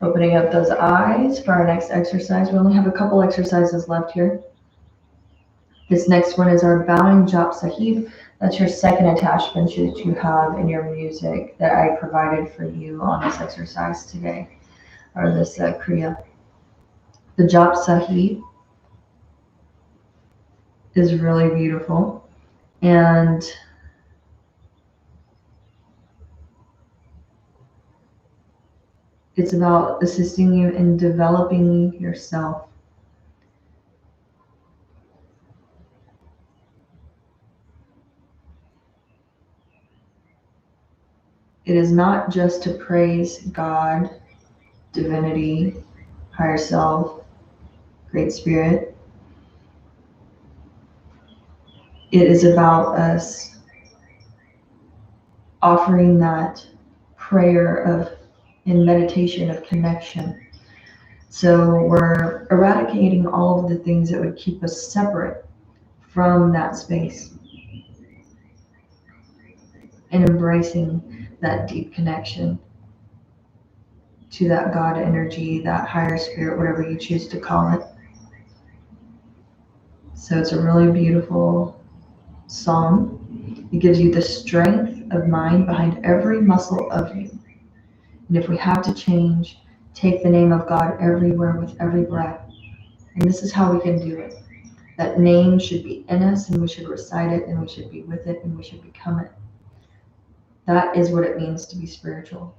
Opening up those eyes for our next exercise. We only have a couple exercises left here. This next one is our bowing Jap Sahib. That's your second attachment that you have in your music that I provided for you on this exercise today, or this Kriya. The Jap Sahib is really beautiful, and it's about assisting you in developing yourself. It is not just to praise God, divinity, higher self, great spirit. It is about us offering that prayer of in meditation of connection. So we're eradicating all of the things that would keep us separate from that space and embracing that deep connection to that God energy, that higher spirit, whatever you choose to call it. So it's a really beautiful song. It gives you the strength of mind behind every muscle of you. And if we have to change, take the name of God everywhere with every breath. And this is how we can do it. That name should be in us, and we should recite it, and we should be with it, and we should become it. That is what it means to be spiritual.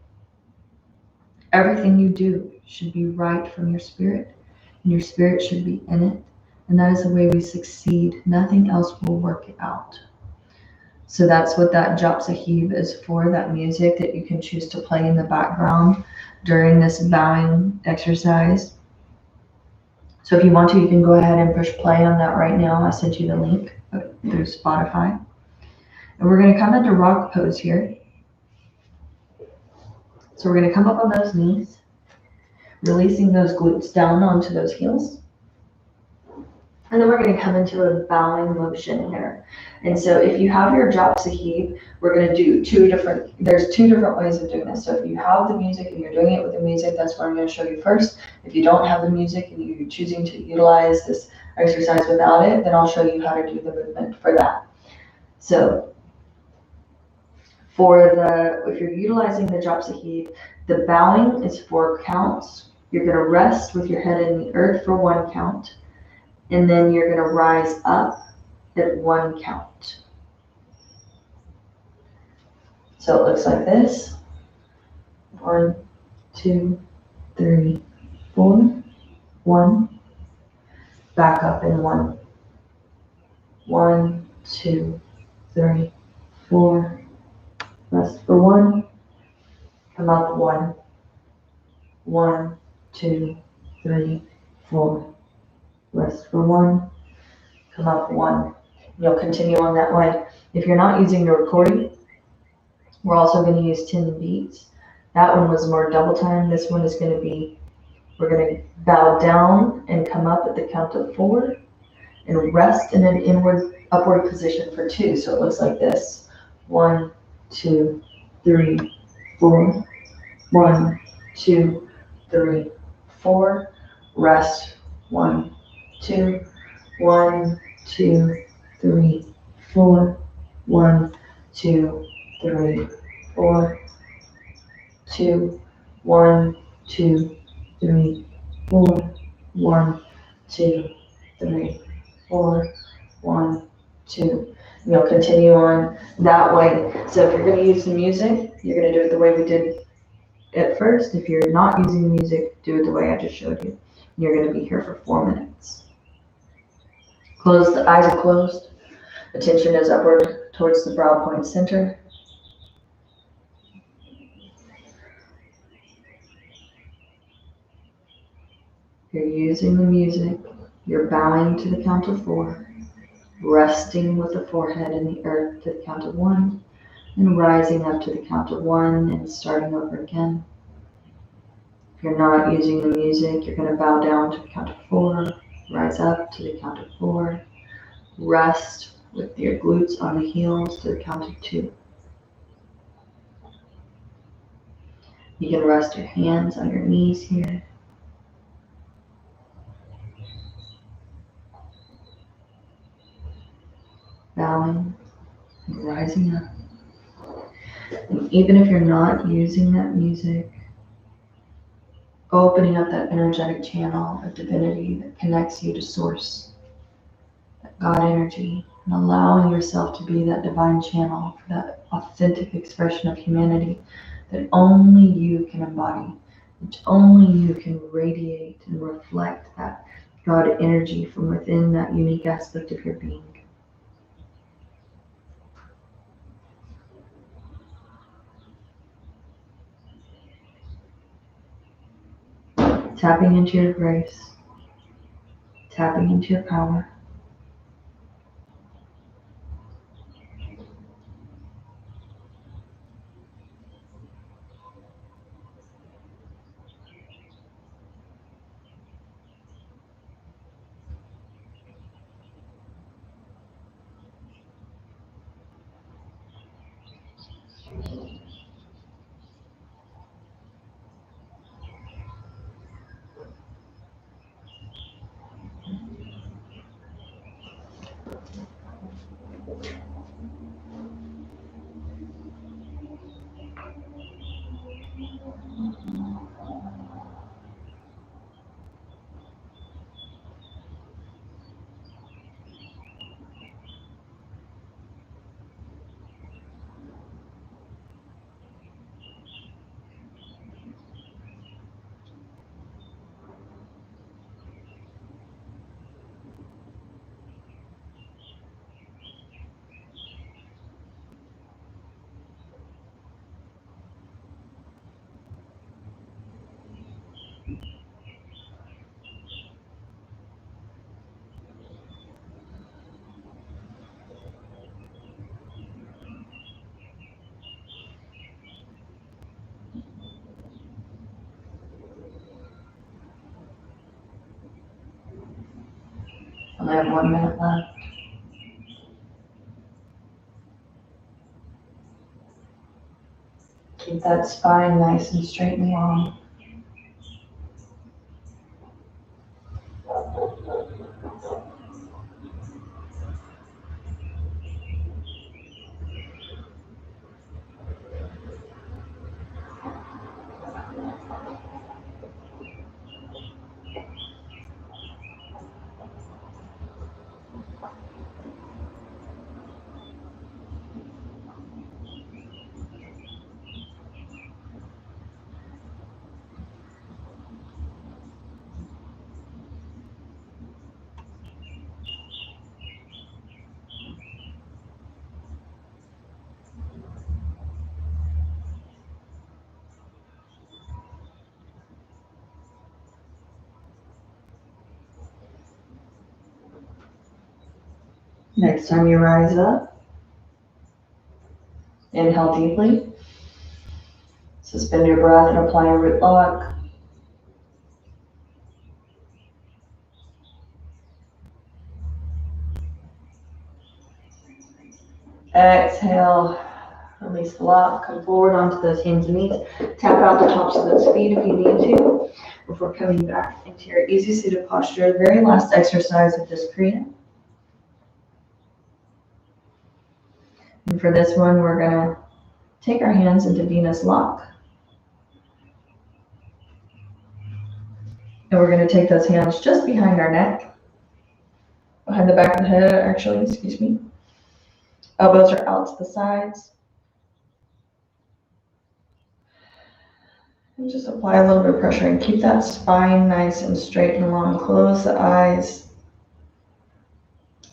Everything you do should be right from your spirit, and your spirit should be in it. And that is the way we succeed. Nothing else will work it out. So that's what that Jap Sahib is for, that music that you can choose to play in the background during this bowing exercise. So if you want to, you can go ahead and push play on that right now. I sent you the link through Spotify. And we're going to come into rock pose here. So we're going to come up on those knees, releasing those glutes down onto those heels. And then we're going to come into a bowing motion here. And so if you have your Jap Sahib, we're going to do there's two different ways of doing this. So if you have the music and you're doing it with the music, that's what I'm going to show you first. If you don't have the music and you're choosing to utilize this exercise without it, then I'll show you how to do the movement for that. So if you're utilizing the Jap Sahib, the bowing is 4 counts. You're going to rest with your head in the earth for 1 count. And then you're going to rise up at 1 count. So it looks like this. 1, 2, 3, 4. 1. Back up in 1. 1, 2, 3, 4. Rest for 1. Come up 1. 1, 2, 3, 4. Rest for 1. Come up 1. You'll continue on that way. If you're not using your recording, we're also going to use 10 beats. That one was more double time. This one is going to be, we're going to bow down and come up at the count of 4 and rest in an upward position for 2. So it looks like this. 1, 2, 3, 4. 1, 2, 3, 4. Rest. 1, 2, 1, 2, 3, 4. 1, 2, 3, 4. 2, 1, 2, 3, 4. 1, 2, 3, 4. 1, 2. You'll continue on that way. So if you're going to use the music, you're going to do it the way we did it first. If you're not using the music, do it the way I just showed you. You're going to be here for 4 minutes. Close, the eyes are closed. Attention is upward towards the brow point center. You're using the music. You're bowing to the count of 4, resting with the forehead in the earth to the count of 1, and rising up to the count of 1 and starting over again. If you're not using the music, you're going to bow down to the count of 4, rise up to the count of 4, rest with your glutes on the heels to the count of 2. You can rest your hands on your knees here. Bowing and rising up. And even if you're not using that music, opening up that energetic channel of divinity that connects you to source, that God energy, and allowing yourself to be that divine channel for that authentic expression of humanity that only you can embody, which only you can radiate and reflect that God energy from within that unique aspect of your being. Tapping into your grace, tapping into your power. I have 1 minute left. Keep that spine nice and straight and long. Next time you rise up, inhale deeply. Suspend your breath and apply a root lock. Exhale, release the lock, come forward onto those hands and knees. Tap out the tops of those feet if you need to before coming back into your easy seated posture. The very last exercise of this Kriya. And for this one, we're gonna take our hands into Venus lock. And we're gonna take those hands just behind our neck, behind the back of the head, actually, excuse me. Elbows are out to the sides. And just apply a little bit of pressure and keep that spine nice and straight and long. Close the eyes.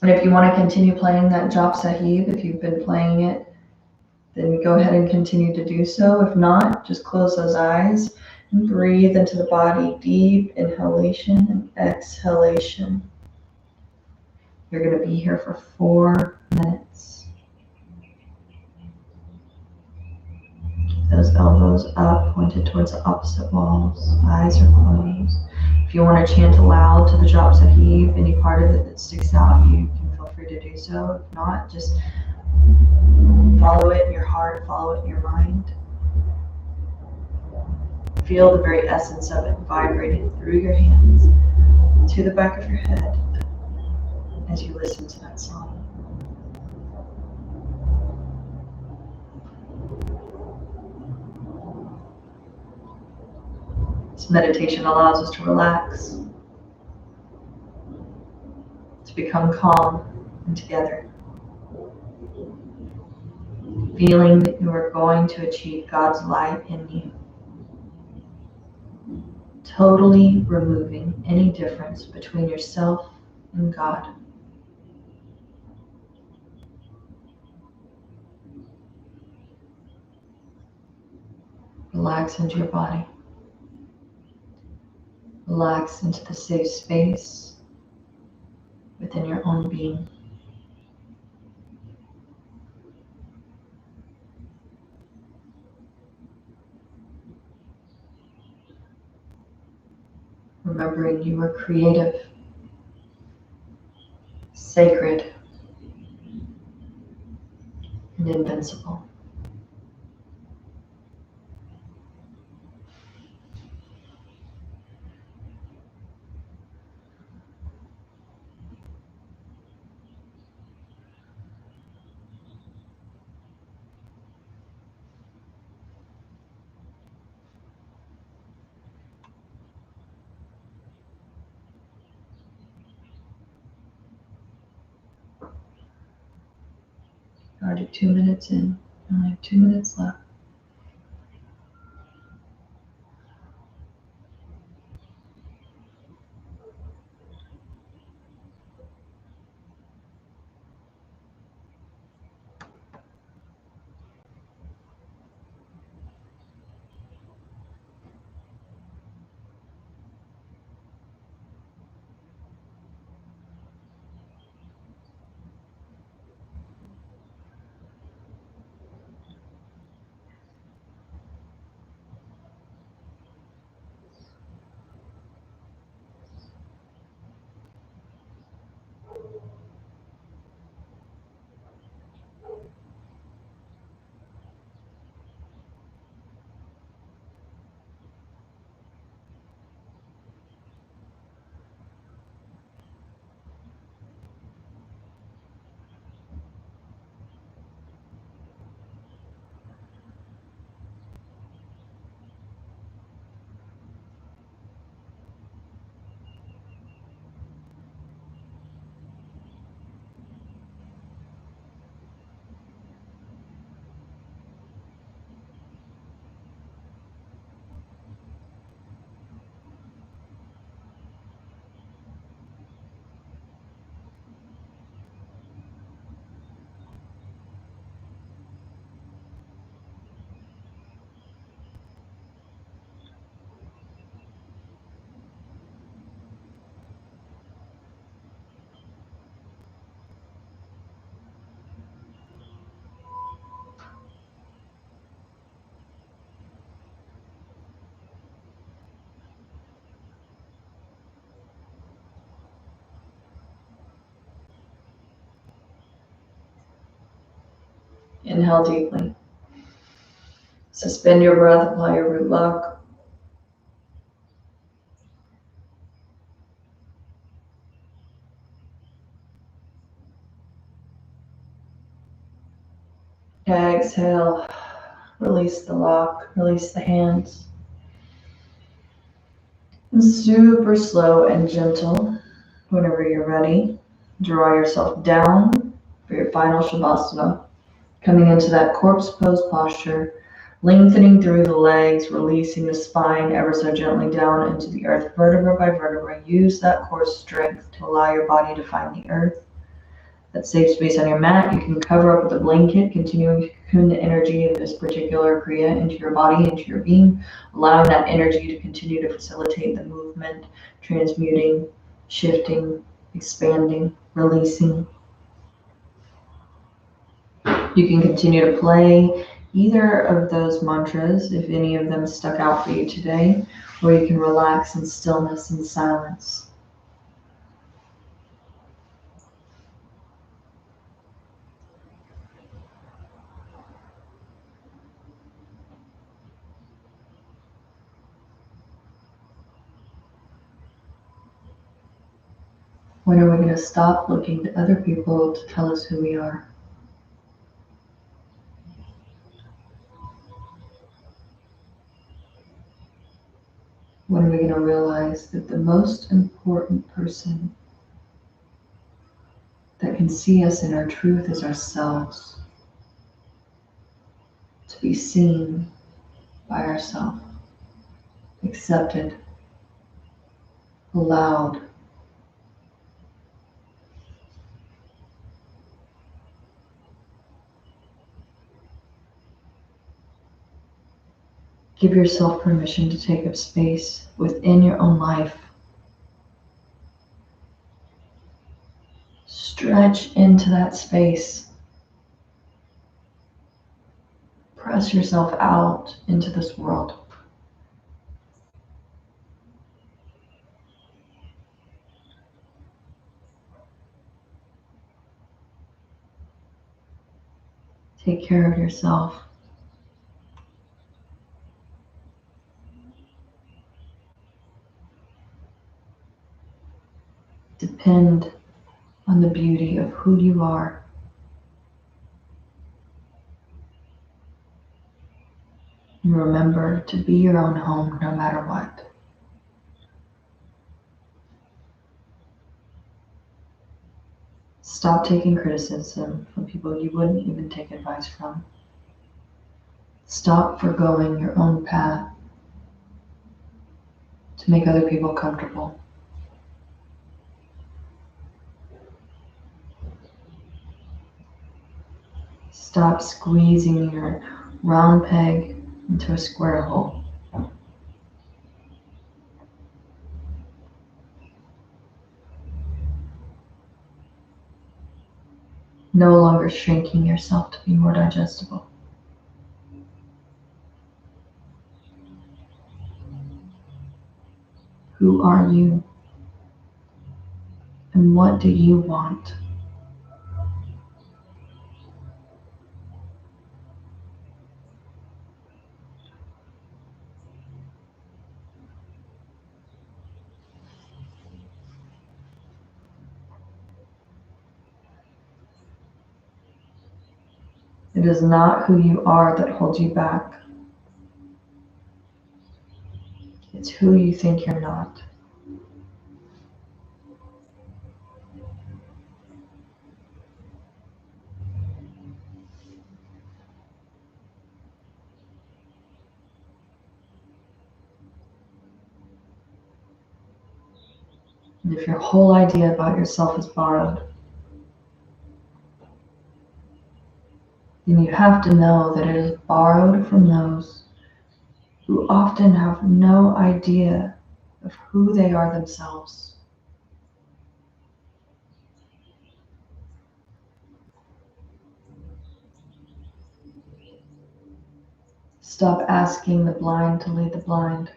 And if you want to continue playing that Jap Sahib, if you've been playing it, then go ahead and continue to do so. If not, just close those eyes and breathe into the body. Deep inhalation and exhalation. You're going to be here for 4 minutes. Those elbows up, pointed towards the opposite walls. Eyes are closed. If you want to chant aloud to the Jap Sahib, any part of it that sticks out, you can feel free to do so. If not, just follow it in your heart, follow it in your mind. Feel the very essence of it vibrating through your hands to the back of your head as you listen to that song. This meditation allows us to relax, to become calm and together, feeling that you are going to achieve God's light in you, totally removing any difference between yourself and God. Relax into your body. Relax into the safe space within your own being. Remembering you are creative, sacred, and invincible. Already 2 minutes in, only have 2 minutes left. Inhale deeply. Suspend your breath, apply your root lock. Exhale, release the lock, release the hands. And super slow and gentle, whenever you're ready, draw yourself down for your final Shavasana. Coming into that corpse pose posture, lengthening through the legs, releasing the spine ever so gently down into the earth, vertebra by vertebra. Use that core strength to allow your body to find the earth. That safe space on your mat, you can cover up with a blanket, continuing to cocoon the energy of this particular Kriya into your body, into your being, allowing that energy to continue to facilitate the movement, transmuting, shifting, expanding, releasing. You can continue to play either of those mantras if any of them stuck out for you today, or you can relax in stillness and silence. When are we going to stop looking to other people to tell us who we are? When are we going to realize that the most important person that can see us in our truth is ourselves? To be seen by ourselves, accepted, allowed. Give yourself permission to take up space within your own life. Stretch into that space. Press yourself out into this world. Take care of yourself. Depend on the beauty of who you are. And remember to be your own home no matter what. Stop taking criticism from people you wouldn't even take advice from. Stop forgoing your own path to make other people comfortable. Stop squeezing your round peg into a square hole. No longer shrinking yourself to be more digestible. Who are you? And what do you want? It is not who you are that holds you back. It's who you think you're not. And if your whole idea about yourself is borrowed, then you have to know that it is borrowed from those who often have no idea of who they are themselves. Stop asking the blind to lead the blind.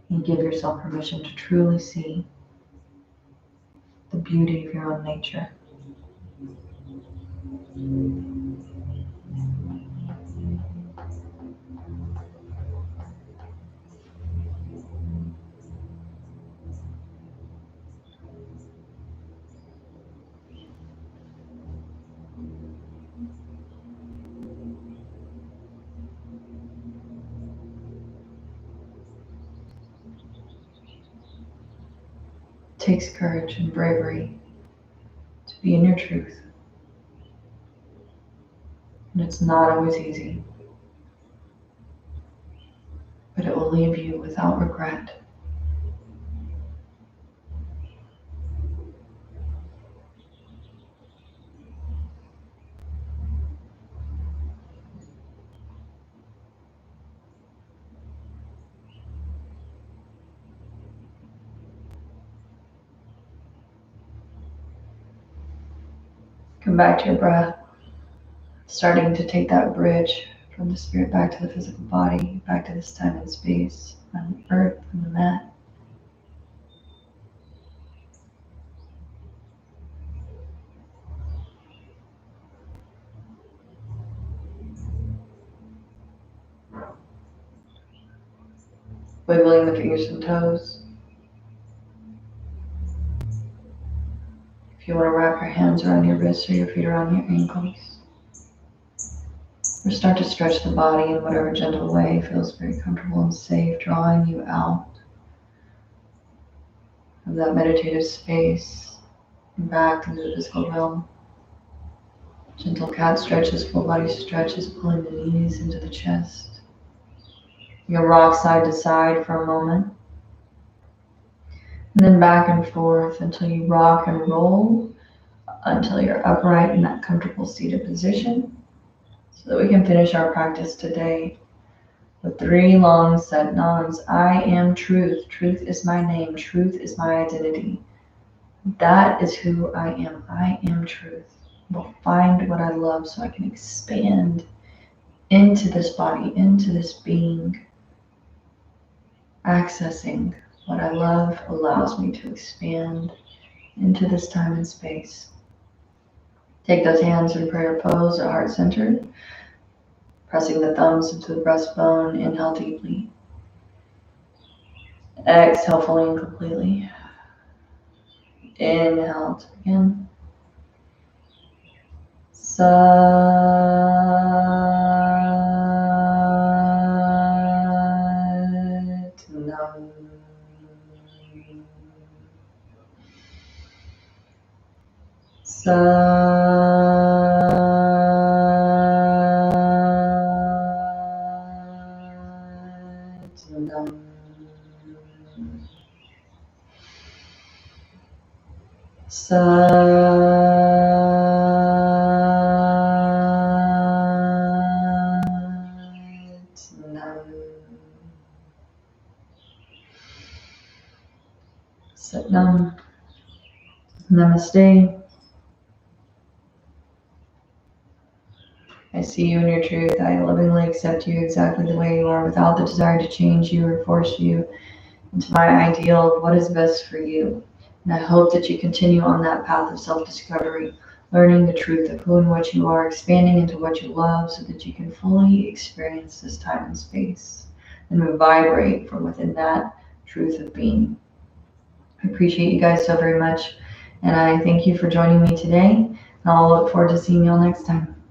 And give yourself permission to truly see the beauty of your own nature. takes courage and bravery to be in your truth. And it's not always easy, but it will leave you without regret. Come back to your breath, starting to take that bridge from the spirit back to the physical body, back to this time and space on earth and the mat. Wiggling the fingers and toes. If you want to wrap your hands around your wrists or your feet around your ankles. Or start to stretch the body in whatever gentle way feels very comfortable and safe, drawing you out of that meditative space and back into the physical realm. Gentle cat stretches, full body stretches, pulling the knees into the chest. You'll rock side to side for a moment. And then back and forth until you rock and roll, until you're upright in that comfortable seated position, so that we can finish our practice today with 3 long set nams. I am truth. Truth is my name. Truth is my identity. That is who I am. I am truth. Will find what I love so I can expand into this body, into this being. Accessing what I love allows me to expand into this time and space. Take those hands in prayer pose or heart centered, pressing the thumbs into the breastbone. Inhale deeply. Exhale fully and completely. Inhale to begin. Satnam. Satnam. Namaste. I see you in your truth. I lovingly accept you exactly the way you are without the desire to change you or force you into my ideal of what is best for you. And I hope that you continue on that path of self-discovery, learning the truth of who and what you are, expanding into what you love so that you can fully experience this time and space and vibrate from within that truth of being. I appreciate you guys so very much, and I thank you for joining me today, and I'll look forward to seeing you all next time.